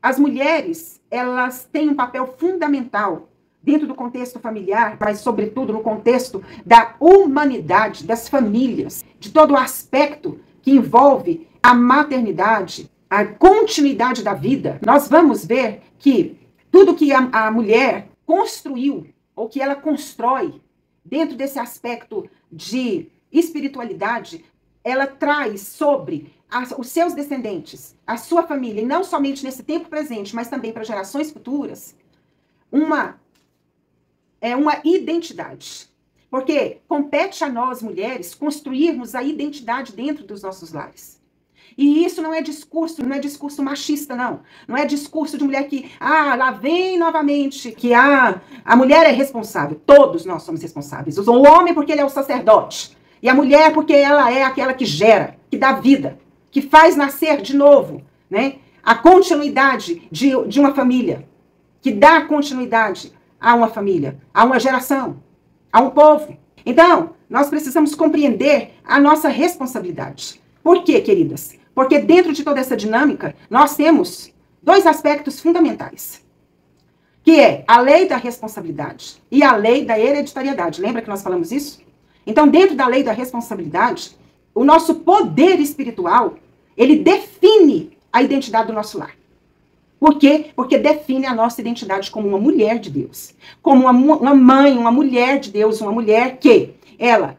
as mulheres, elas têm um papel fundamental dentro do contexto familiar, mas sobretudo no contexto da humanidade, das famílias, de todo o aspecto que envolve a maternidade, a continuidade da vida. Nós vamos ver que tudo que a mulher construiu, ou que ela constrói, dentro desse aspecto de espiritualidade, ela traz sobre os seus descendentes, a sua família, e não somente nesse tempo presente, mas também para gerações futuras, uma identidade. Porque compete a nós, mulheres, construirmos a identidade dentro dos nossos lares. E isso não é discurso machista, não. Não é discurso de mulher que, lá vem novamente, que a mulher é responsável. Todos nós somos responsáveis. O homem porque ele é o sacerdote. E a mulher porque ela é aquela que gera, que dá vida, que faz nascer de novo, né? A continuidade de uma família. que dá continuidade a uma família, a uma geração, a um povo. Então, nós precisamos compreender a nossa responsabilidade. Por quê, queridas? Porque dentro de toda essa dinâmica, nós temos dois aspectos fundamentais, que é a lei da responsabilidade e a lei da hereditariedade. Lembra que nós falamos isso? Então, dentro da lei da responsabilidade, o nosso poder espiritual, ele define a identidade do nosso lar. Por quê? Porque define a nossa identidade como uma mulher de Deus. Como uma mãe, uma mulher de Deus, uma mulher que ela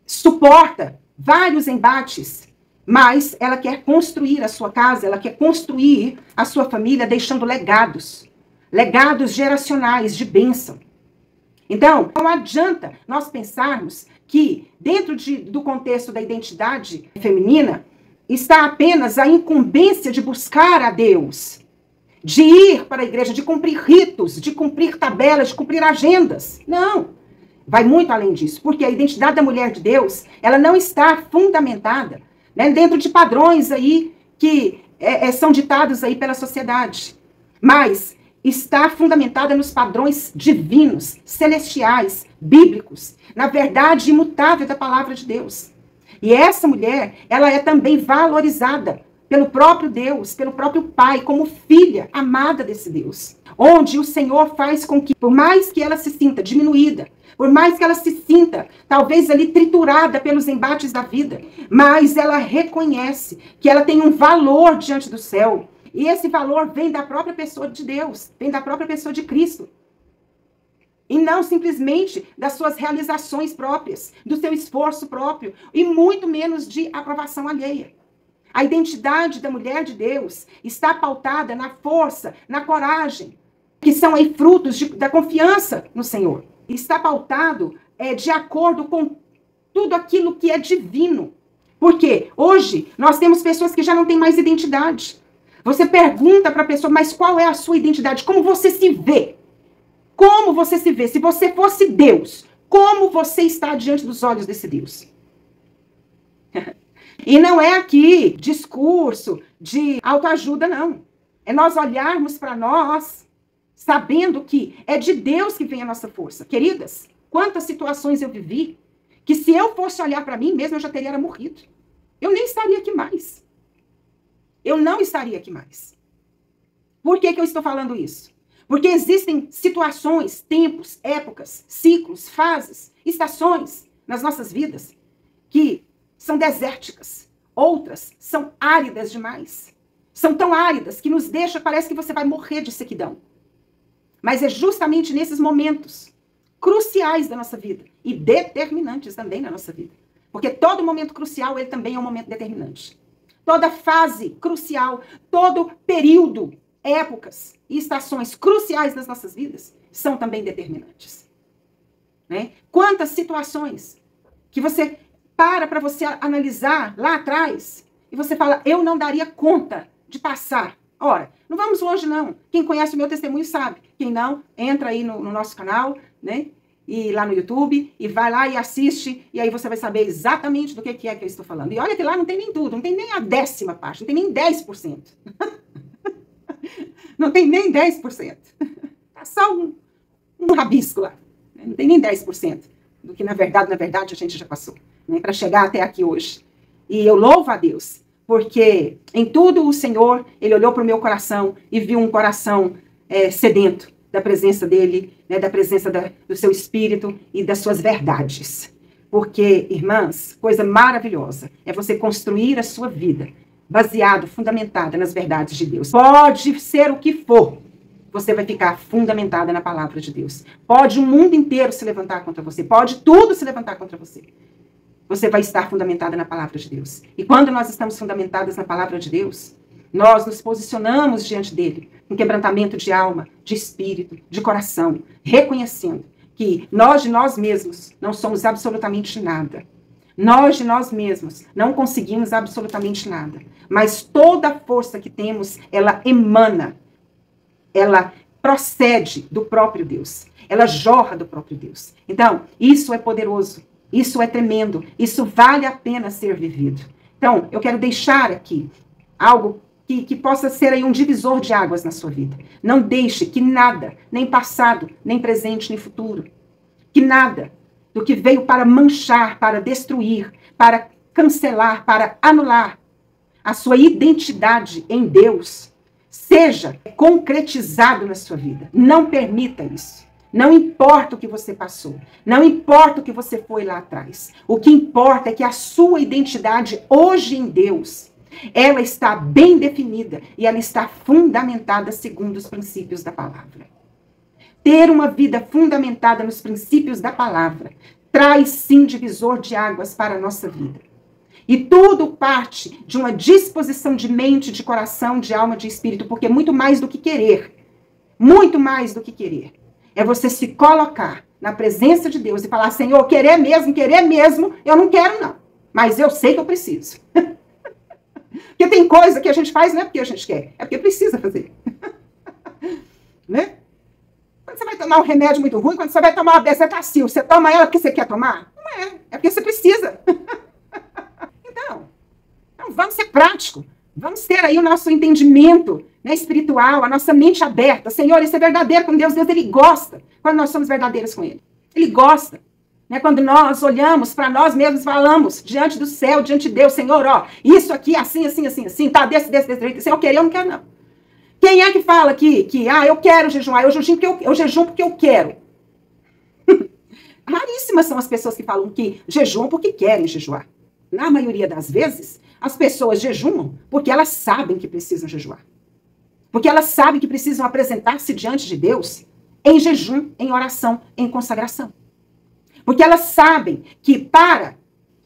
suporta vários embates, mas ela quer construir a sua casa, ela quer construir a sua família, deixando legados geracionais de bênção. Então, não adianta nós pensarmos que dentro do contexto da identidade feminina está apenas a incumbência de buscar a Deus, de ir para a igreja, de cumprir ritos, de cumprir tabelas, de cumprir agendas. Não. Vai muito além disso, porque a identidade da mulher de Deus, ela não está fundamentada, né, dentro de padrões aí que são ditados aí pela sociedade, mas está fundamentada nos padrões divinos, celestiais, bíblicos, na verdade imutável da palavra de Deus. E essa mulher, ela é também valorizada pelo próprio Deus, pelo próprio Pai, como filha amada desse Deus. Onde o Senhor faz com que, por mais que ela se sinta diminuída, por mais que ela se sinta, talvez ali triturada pelos embates da vida, mas ela reconhece que ela tem um valor diante do céu. E esse valor vem da própria pessoa de Deus, vem da própria pessoa de Cristo. E não simplesmente das suas realizações próprias, do seu esforço próprio, e muito menos de aprovação alheia. A identidade da mulher de Deus está pautada na força, na coragem, que são aí frutos da confiança no Senhor. Está pautado de acordo com tudo aquilo que é divino. Porque hoje nós temos pessoas que já não têm mais identidade. Você pergunta para a pessoa, mas qual é a sua identidade? Como você se vê? Como você se vê? Se você fosse Deus, como você está diante dos olhos desse Deus? E não é aqui discurso de autoajuda, não. É nós olharmos para nós, sabendo que é de Deus que vem a nossa força. Queridas, quantas situações eu vivi, que se eu fosse olhar para mim mesmo, eu já teria morrido. Eu nem estaria aqui mais. Eu não estaria aqui mais. Por que eu estou falando isso? Porque existem situações, tempos, épocas, ciclos, fases, estações nas nossas vidas que são desérticas. Outras são áridas demais. São tão áridas que nos deixa, parece que você vai morrer de sequidão. Mas é justamente nesses momentos cruciais da nossa vida e determinantes também na nossa vida. Porque todo momento crucial, ele também é um momento determinante. Toda fase crucial, todo período, épocas e estações cruciais das nossas vidas são também determinantes. Né? Quantas situações que você para você analisar lá atrás e você fala, eu não daria conta de passar. Ora, não vamos longe não. Quem conhece o meu testemunho sabe. Quem não, entra aí no nosso canal, né? E lá no YouTube, e vai lá e assiste, e aí você vai saber exatamente do que é que eu estou falando. E olha que lá não tem nem tudo, não tem nem a 10ª parte, não tem nem 10%. Não tem nem 10%. Tá só um rabisco lá. Não tem nem 10% do que, na verdade, a gente já passou, né, para chegar até aqui hoje. E eu louvo a Deus, porque em tudo o Senhor, Ele olhou para o meu coração e viu um coração sedento da presença dEle, né, da presença do seu Espírito e das suas verdades. Porque, irmãs, coisa maravilhosa é você construir a sua vida baseado, fundamentada nas verdades de Deus. Pode ser o que for, você vai ficar fundamentada na palavra de Deus. Pode o mundo inteiro se levantar contra você, pode tudo se levantar contra você. Você vai estar fundamentada na palavra de Deus. E quando nós estamos fundamentadas na palavra de Deus, nós nos posicionamos diante dele, com quebrantamento de alma, de espírito, de coração, reconhecendo que nós de nós mesmos não somos absolutamente nada. Nós de nós mesmos não conseguimos absolutamente nada. Mas toda a força que temos, ela emana, ela procede do próprio Deus. Ela jorra do próprio Deus. Então, isso é poderoso, isso é tremendo, isso vale a pena ser vivido. Então, eu quero deixar aqui algo que possa ser aí um divisor de águas na sua vida. Não deixe que nada, nem passado, nem presente, nem futuro, que nada do que veio para manchar, para destruir, para cancelar, para anular a sua identidade em Deus, seja concretizado na sua vida. Não permita isso. Não importa o que você passou, não importa o que você foi lá atrás. O que importa é que a sua identidade hoje em Deus, ela está bem definida e ela está fundamentada segundo os princípios da palavra. Ter uma vida fundamentada nos princípios da palavra traz sim divisor de águas para a nossa vida. E tudo parte de uma disposição de mente, de coração, de alma, de espírito, porque muito mais do que querer, é você se colocar na presença de Deus e falar, Senhor, querer mesmo, eu não quero não, mas eu sei que eu preciso. Porque tem coisa que a gente faz não é porque a gente quer, é porque precisa fazer. Né? Quando você vai tomar um remédio muito ruim, quando você vai tomar uma bezetacil, você toma ela porque você quer tomar? Não é, é porque você precisa. Então vamos ser práticos, vamos ter aí o nosso entendimento, né, espiritual, a nossa mente aberta. Senhor, isso é verdadeiro com Deus. Deus, ele gosta quando nós somos verdadeiros com ele. Ele gosta, né, quando nós olhamos para nós mesmos, falamos diante do céu, diante de Deus, Senhor, ó, isso aqui, assim, tá, desse jeito. Senhor, eu querer, eu não quero não. Quem é que fala que eu quero jejuar, eu jejum porque eu quero? Raríssimas são as pessoas que falam que jejuam porque querem jejuar. Na maioria das vezes, as pessoas jejuam porque elas sabem que precisam jejuar. Porque elas sabem que precisam apresentar-se diante de Deus em jejum, em oração, em consagração. Porque elas sabem que para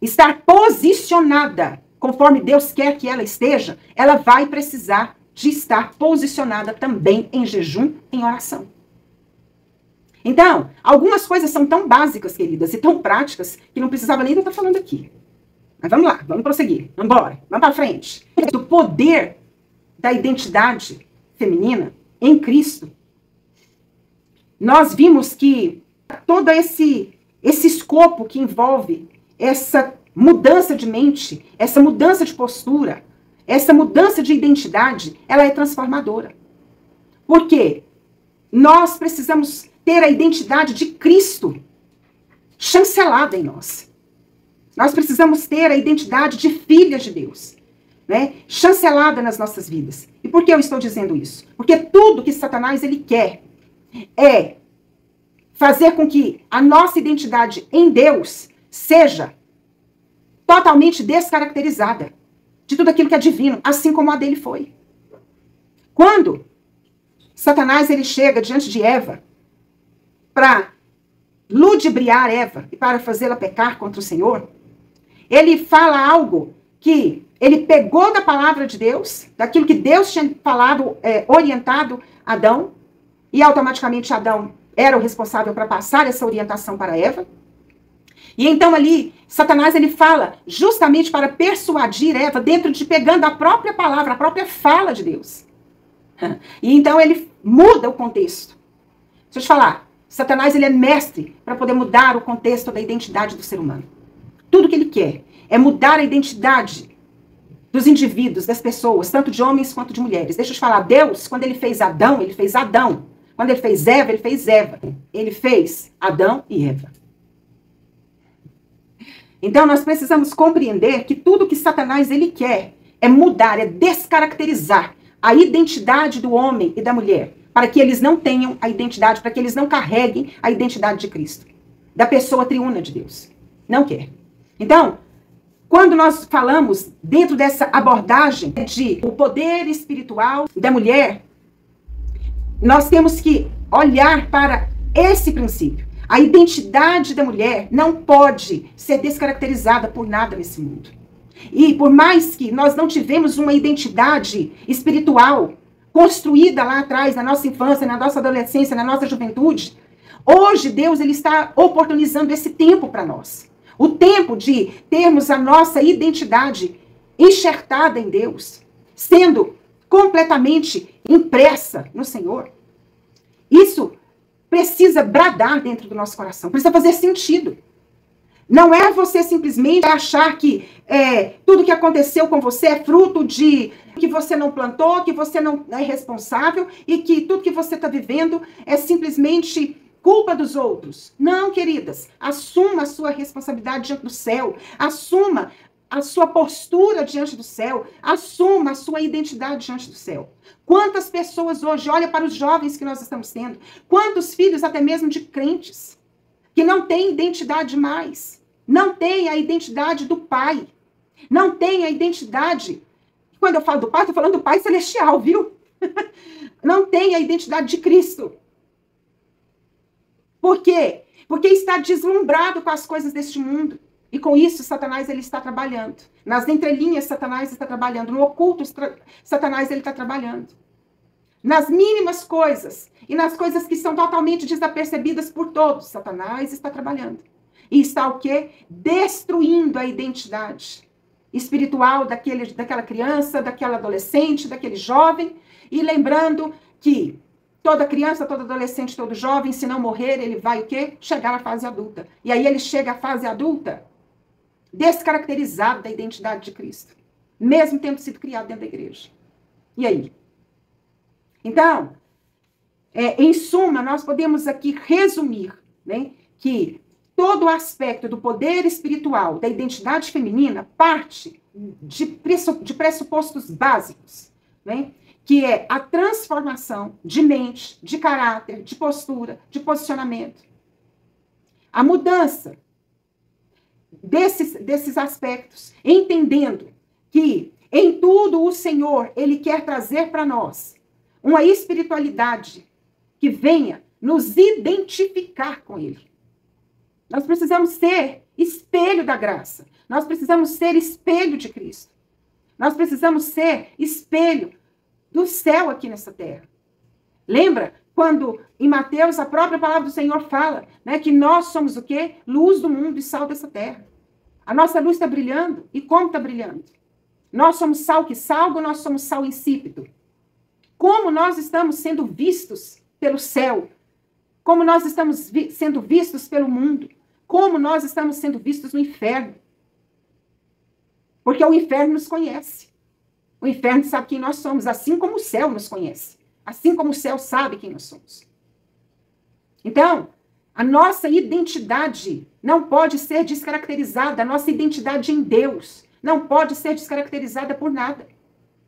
estar posicionada conforme Deus quer que ela esteja, ela vai precisar de estar posicionada também em jejum, em oração. Então, algumas coisas são tão básicas, queridas, e tão práticas, que não precisava nem de eu estar falando aqui. Mas vamos lá, vamos prosseguir, vamos embora, vamos para frente. Do poder da identidade feminina em Cristo, nós vimos que todo esse escopo que envolve essa mudança de mente, essa mudança de postura, essa mudança de identidade, ela é transformadora. Por quê? Nós precisamos ter a identidade de Cristo chancelada em nós. Nós precisamos ter a identidade de filhas de Deus, né, chancelada nas nossas vidas. E por que eu estou dizendo isso? Porque tudo que Satanás ele quer é fazer com que a nossa identidade em Deus seja totalmente descaracterizada de tudo aquilo que é divino, assim como a dele foi. Quando Satanás ele chega diante de Eva para ludibriar Eva e para fazê-la pecar contra o Senhor, ele fala algo que ele pegou da palavra de Deus, daquilo que Deus tinha falado, orientado Adão, e automaticamente Adão era o responsável para passar essa orientação para Eva. E então ali, Satanás ele fala justamente para persuadir Eva, dentro de pegando a própria palavra, a própria fala de Deus. E então ele muda o contexto. Deixa eu te falar, Satanás ele é mestre para poder mudar o contexto da identidade do ser humano. Tudo que ele quer é mudar a identidade dos indivíduos, das pessoas, tanto de homens quanto de mulheres. Deixa eu te falar, Deus, quando ele fez Adão, ele fez Adão. Quando ele fez Eva, ele fez Eva. Ele fez Adão e Eva. Então, nós precisamos compreender que tudo que Satanás ele quer é mudar, é descaracterizar a identidade do homem e da mulher, para que eles não tenham a identidade, para que eles não carreguem a identidade de Cristo, da pessoa triuna de Deus. Não quer. Então, quando nós falamos dentro dessa abordagem de o poder espiritual da mulher, nós temos que olhar para esse princípio. A identidade da mulher não pode ser descaracterizada por nada nesse mundo. E por mais que nós não tivemos uma identidade espiritual construída lá atrás, na nossa infância, na nossa adolescência, na nossa juventude, hoje Deus ele está oportunizando esse tempo para nós. O tempo de termos a nossa identidade enxertada em Deus, sendo completamente impressa no Senhor. Isso precisa bradar dentro do nosso coração, precisa fazer sentido. Não é você simplesmente achar que tudo que aconteceu com você é fruto de que você não plantou, que você não é responsável e que tudo que você está vivendo é simplesmente culpa dos outros. Não, queridas. Assuma a sua responsabilidade diante do céu. Assuma a sua postura diante do céu. Assuma a sua identidade diante do céu. Quantas pessoas hoje, olha para os jovens que nós estamos tendo, quantos filhos até mesmo de crentes, que não têm identidade mais, não têm a identidade do pai, não têm a identidade, quando eu falo do pai, estou falando do pai celestial, viu? Não tem a identidade de Cristo. Por quê? Porque está deslumbrado com as coisas deste mundo. E com isso, Satanás ele está trabalhando. Nas entrelinhas, Satanás está trabalhando. No oculto, Satanás ele está trabalhando. Nas mínimas coisas e nas coisas que são totalmente desapercebidas por todos, Satanás está trabalhando. E está o quê? Destruindo a identidade espiritual daquela criança, daquela adolescente, daquele jovem. E lembrando que toda criança, todo adolescente, todo jovem, se não morrer, ele vai o quê? Chegar à fase adulta. E aí ele chega à fase adulta descaracterizado da identidade de Cristo, mesmo tendo sido criado dentro da igreja. E aí? Então, em suma, nós podemos aqui resumir, né, que todo o aspecto do poder espiritual, da identidade feminina, parte de pressupostos básicos, né, que é a transformação de mente, de caráter, de postura, de posicionamento. A mudança desses aspectos, entendendo que em tudo o Senhor, Ele quer trazer para nós uma espiritualidade que venha nos identificar com Ele. Nós precisamos ser espelho da graça. Nós precisamos ser espelho de Cristo. Nós precisamos ser espelho do céu aqui nessa terra. Lembra quando em Mateus a própria palavra do Senhor fala, né, que nós somos o quê? Luz do mundo e sal dessa terra. A nossa luz está brilhando. E como está brilhando? Nós somos sal que salga ou nós somos sal insípido? Como nós estamos sendo vistos pelo céu? Como nós estamos sendo vistos pelo mundo? Como nós estamos sendo vistos no inferno? Porque o inferno nos conhece. O inferno sabe quem nós somos, assim como o céu nos conhece. Assim como o céu sabe quem nós somos. Então, a nossa identidade não pode ser descaracterizada. A nossa identidade em Deus não pode ser descaracterizada por nada.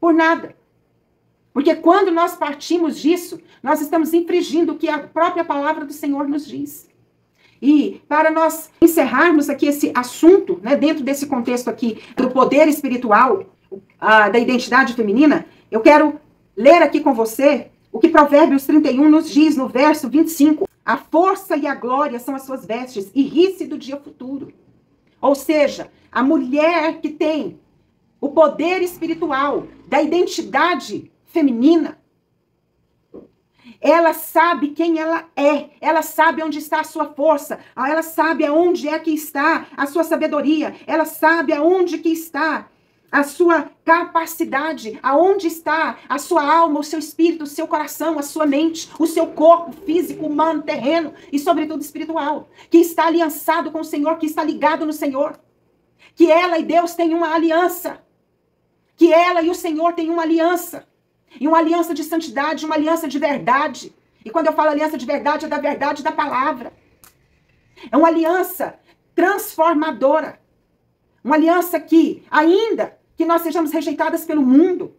Por nada. Porque quando nós partimos disso, nós estamos infringindo o que a própria palavra do Senhor nos diz. E para nós encerrarmos aqui esse assunto, né, dentro desse contexto aqui do poder espiritual, da identidade feminina, eu quero ler aqui com você o que Provérbios 31 nos diz no verso 25. A força e a glória são as suas vestes, e ri-se do dia futuro. Ou seja, a mulher que tem o poder espiritual da identidade feminina, ela sabe quem ela sabe onde está a sua força, ela sabe aonde é que está a sua sabedoria, ela sabe aonde que está a sua capacidade, aonde está a sua alma, o seu espírito, o seu coração, a sua mente, o seu corpo físico, humano, terreno e sobretudo espiritual, que está aliançado com o Senhor, que está ligado no Senhor, que ela e Deus têm uma aliança, que ela e o Senhor têm uma aliança, e uma aliança de santidade, uma aliança de verdade. E quando eu falo aliança de verdade, é da verdade da palavra. É uma aliança transformadora. Uma aliança que, ainda que nós sejamos rejeitadas pelo mundo,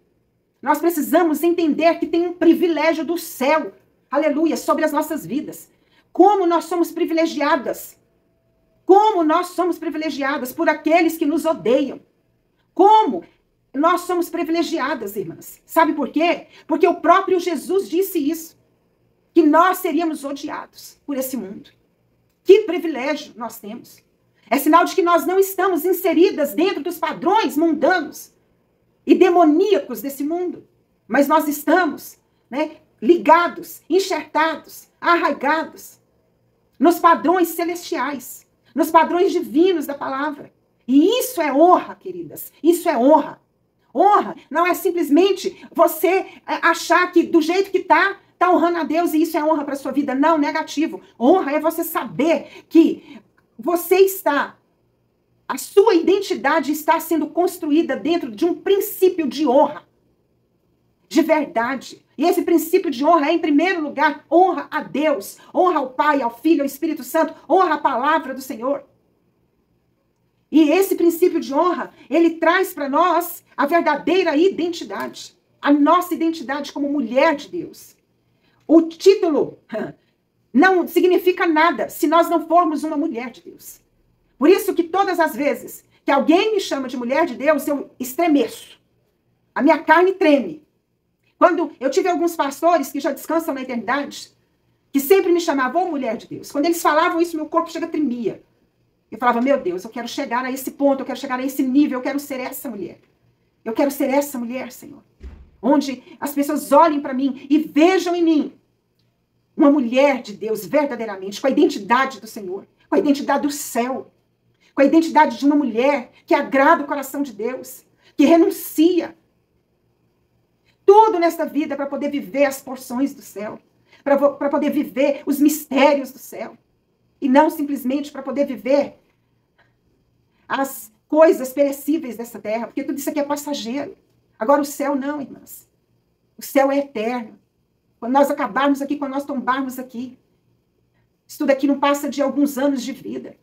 nós precisamos entender que tem um privilégio do céu, aleluia, sobre as nossas vidas. Como nós somos privilegiadas. Como nós somos privilegiadas por aqueles que nos odeiam. Como nós somos privilegiadas, irmãs. Sabe por quê? Porque o próprio Jesus disse isso. Que nós seríamos odiados por esse mundo. Que privilégio nós temos. É sinal de que nós não estamos inseridas dentro dos padrões mundanos e demoníacos desse mundo. Mas nós estamos, né, ligados, enxertados, arraigados nos padrões celestiais, nos padrões divinos da palavra. E isso é honra, queridas. Isso é honra. Honra não é simplesmente você achar que do jeito que está honrando a Deus e isso é honra para a sua vida. Não, negativo. Honra é você saber que você está A sua identidade está sendo construída dentro de um princípio de honra, de verdade. E esse princípio de honra é, em primeiro lugar, honra a Deus, honra ao Pai, ao Filho, ao Espírito Santo, honra a palavra do Senhor. E esse princípio de honra, ele traz para nós a verdadeira identidade, a nossa identidade como mulher de Deus. O título não significa nada se nós não formos uma mulher de Deus. Por isso que todas as vezes que alguém me chama de mulher de Deus, eu estremeço. A minha carne treme. Quando eu tive alguns pastores que já descansam na eternidade, que sempre me chamavam mulher de Deus. Quando eles falavam isso, meu corpo chega a tremia. Eu falava, meu Deus, eu quero chegar a esse ponto, eu quero chegar a esse nível, eu quero ser essa mulher. Eu quero ser essa mulher, Senhor. Onde as pessoas olhem para mim e vejam em mim uma mulher de Deus verdadeiramente, com a identidade do Senhor, com a identidade do céu, com a identidade de uma mulher que agrada o coração de Deus, que renuncia tudo nesta vida para poder viver as porções do céu, para poder viver os mistérios do céu. E não simplesmente para poder viver as coisas perecíveis dessa terra, porque tudo isso aqui é passageiro. Agora o céu não, irmãs. O céu é eterno. Quando nós acabarmos aqui, quando nós tombarmos aqui, isso tudo aqui não passa de alguns anos de vida.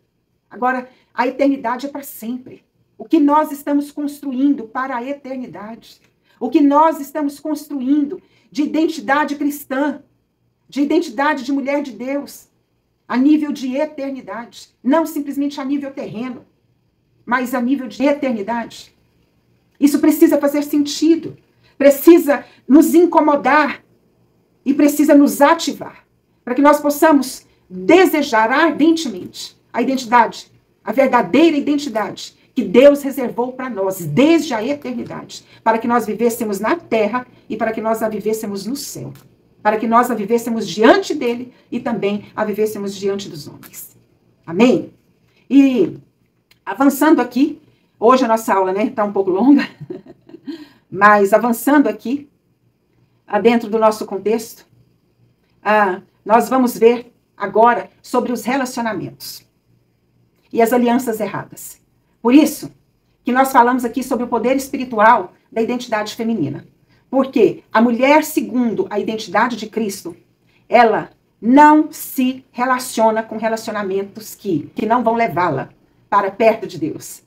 Agora, a eternidade é para sempre. O que nós estamos construindo para a eternidade, o que nós estamos construindo de identidade cristã, de identidade de mulher de Deus, a nível de eternidade, não simplesmente a nível terreno, mas a nível de eternidade. Isso precisa fazer sentido, precisa nos incomodar e precisa nos ativar, para que nós possamos desejar ardentemente a identidade, a verdadeira identidade que Deus reservou para nós desde a eternidade, para que nós vivêssemos na terra e para que nós a vivêssemos no céu, para que nós a vivêssemos diante dele e também a vivêssemos diante dos homens. Amém? E avançando aqui, hoje a nossa aula está um pouco longa, mas avançando aqui, dentro do nosso contexto, nós vamos ver agora sobre os relacionamentos e as alianças erradas. Por isso que nós falamos aqui sobre o poder espiritual da identidade feminina. Porque a mulher, segundo a identidade de Cristo, ela não se relaciona com relacionamentos que não vão levá-la para perto de Deus.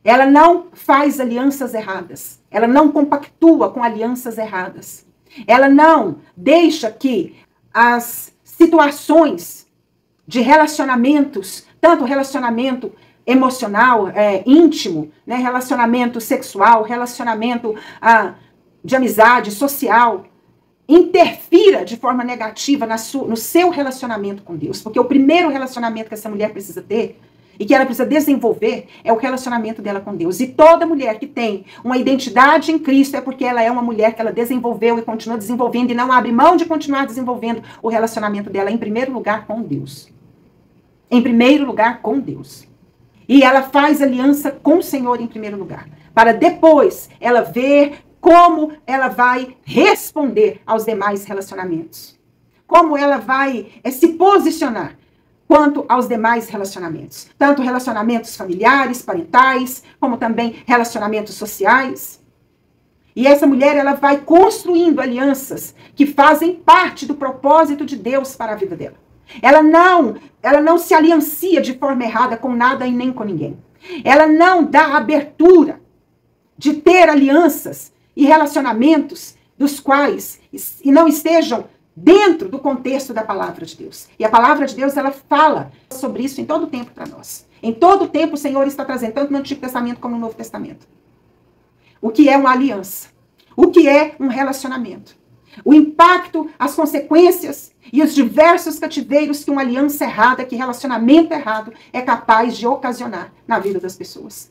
Ela não faz alianças erradas. Ela não compactua com alianças erradas. Ela não deixa que as situações de relacionamentos, tanto relacionamento emocional, íntimo, né, relacionamento sexual, relacionamento de amizade, social, interfira de forma negativa no seu relacionamento com Deus. Porque o primeiro relacionamento que essa mulher precisa ter e que ela precisa desenvolver é o relacionamento dela com Deus. E toda mulher que tem uma identidade em Cristo é porque ela é uma mulher que ela desenvolveu e continua desenvolvendo e não abre mão de continuar desenvolvendo o relacionamento dela em primeiro lugar com Deus. Em primeiro lugar com Deus. E ela faz aliança com o Senhor em primeiro lugar, para depois ela ver como ela vai responder aos demais relacionamentos. Como ela vai se posicionar quanto aos demais relacionamentos. Tanto relacionamentos familiares, parentais, como também relacionamentos sociais. E essa mulher, ela vai construindo alianças que fazem parte do propósito de Deus para a vida dela. Ela não se aliancia de forma errada com nada e nem com ninguém. Ela não dá abertura de ter alianças e relacionamentos dos quais e não estejam dentro do contexto da palavra de Deus. E a palavra de Deus, ela fala sobre isso em todo o tempo para nós. Em todo o tempo o Senhor está trazendo, tanto no Antigo Testamento como no Novo Testamento. O que é uma aliança? O que é um relacionamento? O impacto, as consequências e os diversos cativeiros que uma aliança errada, que relacionamento errado é capaz de ocasionar na vida das pessoas.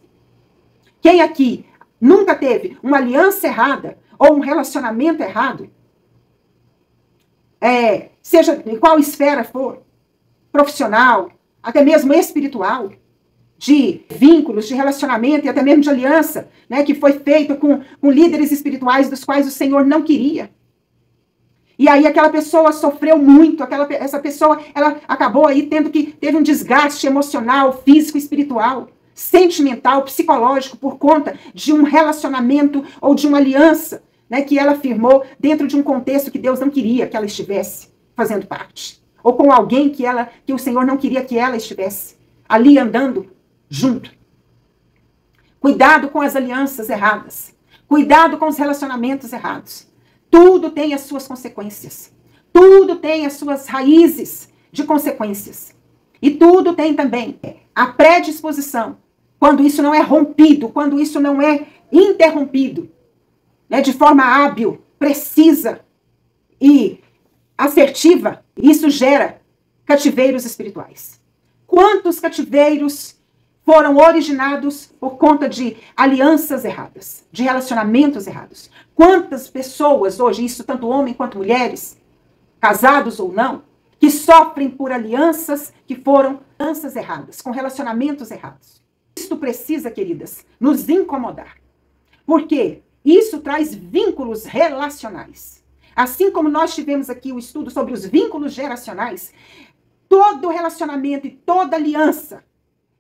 Quem aqui nunca teve uma aliança errada ou um relacionamento errado, seja em qual esfera for, profissional, até mesmo espiritual, de vínculos, de relacionamento e até mesmo de aliança, né, que foi feito com líderes espirituais dos quais o Senhor não queria. E aí aquela pessoa sofreu muito, essa pessoa ela acabou aí teve um desgaste emocional, físico, espiritual, sentimental, psicológico, por conta de um relacionamento ou de uma aliança, né, que ela firmou dentro de um contexto que Deus não queria que ela estivesse fazendo parte. Ou com alguém que o Senhor não queria que ela estivesse ali andando junto. Cuidado com as alianças erradas. Cuidado com os relacionamentos errados. Tudo tem as suas consequências. Tudo tem as suas raízes de consequências. E tudo tem também a predisposição, quando isso não é rompido, quando isso não é interrompido, né, de forma hábil, precisa e assertiva, isso gera cativeiros espirituais. Quantos cativeiros foram originados por conta de alianças erradas, de relacionamentos errados? Quantas pessoas hoje, isso tanto homens quanto mulheres, casados ou não, que sofrem por alianças que foram alianças erradas, com relacionamentos errados. Isto precisa, queridas, nos incomodar. Porque isso traz vínculos relacionais. Assim como nós tivemos aqui o estudo sobre os vínculos geracionais, todo relacionamento e toda aliança,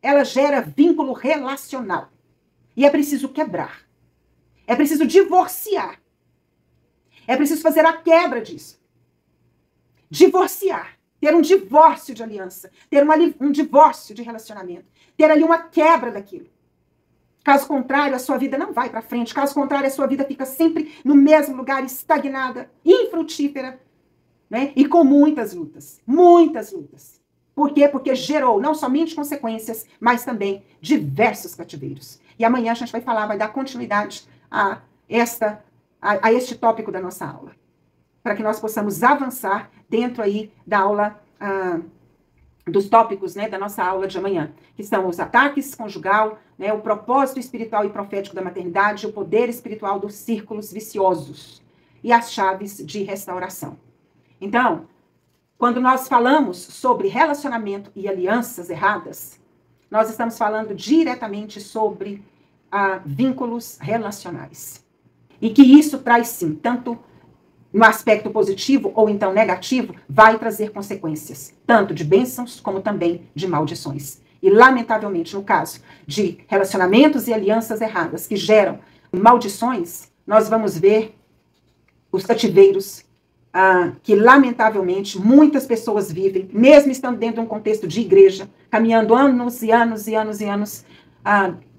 ela gera vínculo relacional. E é preciso quebrar. É preciso divorciar. É preciso fazer a quebra disso. Divorciar, ter um divórcio de aliança, ter um divórcio de relacionamento, ter ali uma quebra daquilo. Caso contrário, a sua vida não vai para frente. Caso contrário, a sua vida fica sempre no mesmo lugar, estagnada, infrutífera, né? E com muitas lutas. Muitas lutas. Por quê? Porque gerou não somente consequências, mas também diversos cativeiros. E amanhã a gente vai falar, vai dar continuidade a este tópico da nossa aula, para que nós possamos avançar dentro aí da aula, dos tópicos, né, da nossa aula de amanhã, que são os ataques conjugal, né, o propósito espiritual e profético da maternidade, o poder espiritual dos círculos viciosos e as chaves de restauração. Então, quando nós falamos sobre relacionamento e alianças erradas, nós estamos falando diretamente sobre vínculos relacionais. E que isso traz, sim, tanto no aspecto positivo ou então negativo, vai trazer consequências, tanto de bênçãos como também de maldições. E, lamentavelmente, no caso de relacionamentos e alianças erradas que geram maldições, nós vamos ver os cativeiros que, lamentavelmente, muitas pessoas vivem, mesmo estando dentro de um contexto de igreja, caminhando anos e anos e anos e anos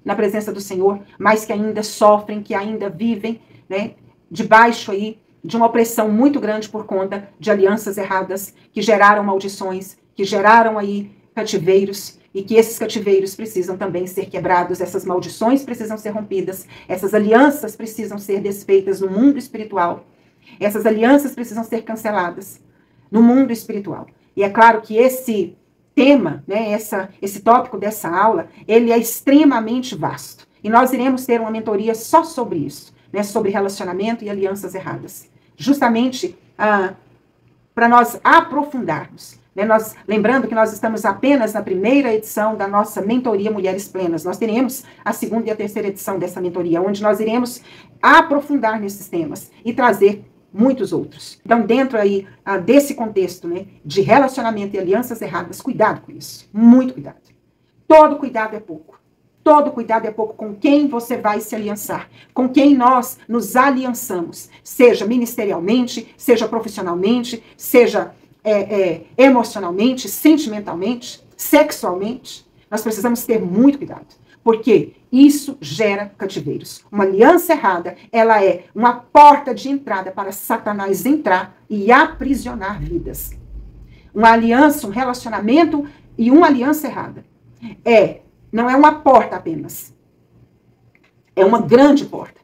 na presença do Senhor, mas que ainda sofrem, que ainda vivem, né, debaixo aí de uma opressão muito grande por conta de alianças erradas que geraram maldições, que geraram aí cativeiros, e que esses cativeiros precisam também ser quebrados, essas maldições precisam ser rompidas, essas alianças precisam ser desfeitas no mundo espiritual, essas alianças precisam ser canceladas no mundo espiritual. E é claro que esse tema, né, esse tópico dessa aula, ele é extremamente vasto. E nós iremos ter uma mentoria só sobre isso, né, sobre relacionamento e alianças erradas. Justamente para nós aprofundarmos. Né? Lembrando que nós estamos apenas na primeira edição da nossa mentoria Mulheres Plenas. Nós teremos a segunda e a terceira edição dessa mentoria, onde nós iremos aprofundar nesses temas e trazer muitos outros. Então, dentro aí desse contexto, né, de relacionamento e alianças erradas, cuidado com isso. Muito cuidado. Todo cuidado é pouco. Todo cuidado é pouco com quem você vai se aliançar, com quem nós nos aliançamos, seja ministerialmente, seja profissionalmente, seja emocionalmente, sentimentalmente, sexualmente. Nós precisamos ter muito cuidado, porque isso gera cativeiros. Uma aliança errada, ela é uma porta de entrada para Satanás entrar e aprisionar vidas. Uma aliança, um relacionamento e uma aliança errada não é uma porta apenas. É uma grande porta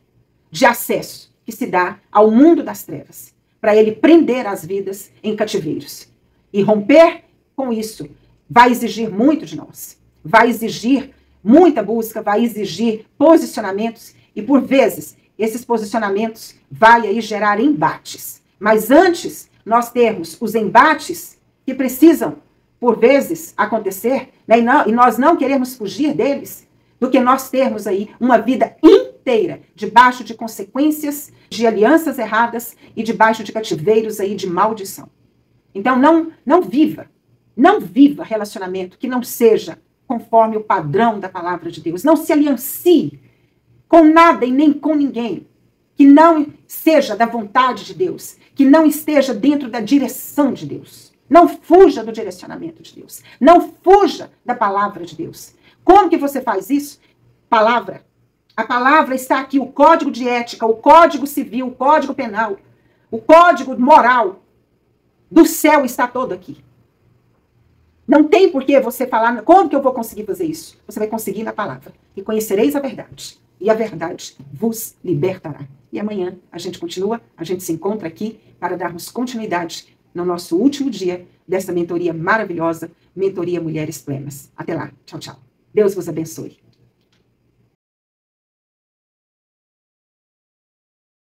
de acesso que se dá ao mundo das trevas, para ele prender as vidas em cativeiros. E romper com isso vai exigir muito de nós. Vai exigir muita busca, vai exigir posicionamentos e, por vezes, esses posicionamentos vai aí gerar embates. Mas antes nós termos os embates que precisam por vezes acontecer, né, e nós não queremos fugir deles, do que nós termos aí uma vida inteira debaixo de consequências de alianças erradas e debaixo de cativeiros aí de maldição. Então não viva relacionamento que não seja conforme o padrão da palavra de Deus. Não se aliancie com nada e nem com ninguém que não seja da vontade de Deus, que não esteja dentro da direção de Deus. Não fuja do direcionamento de Deus. Não fuja da palavra de Deus. Como que você faz isso? Palavra. A palavra está aqui, o código de ética, o código civil, o código penal, o código moral do céu está todo aqui. Não tem por que você falar, como que eu vou conseguir fazer isso? Você vai conseguir na palavra. E conhecereis a verdade. E a verdade vos libertará. E amanhã a gente continua, a gente se encontra aqui para darmos continuidade no nosso último dia dessa mentoria maravilhosa, Mentoria Mulheres Plenas. Até lá. Tchau, tchau. Deus vos abençoe.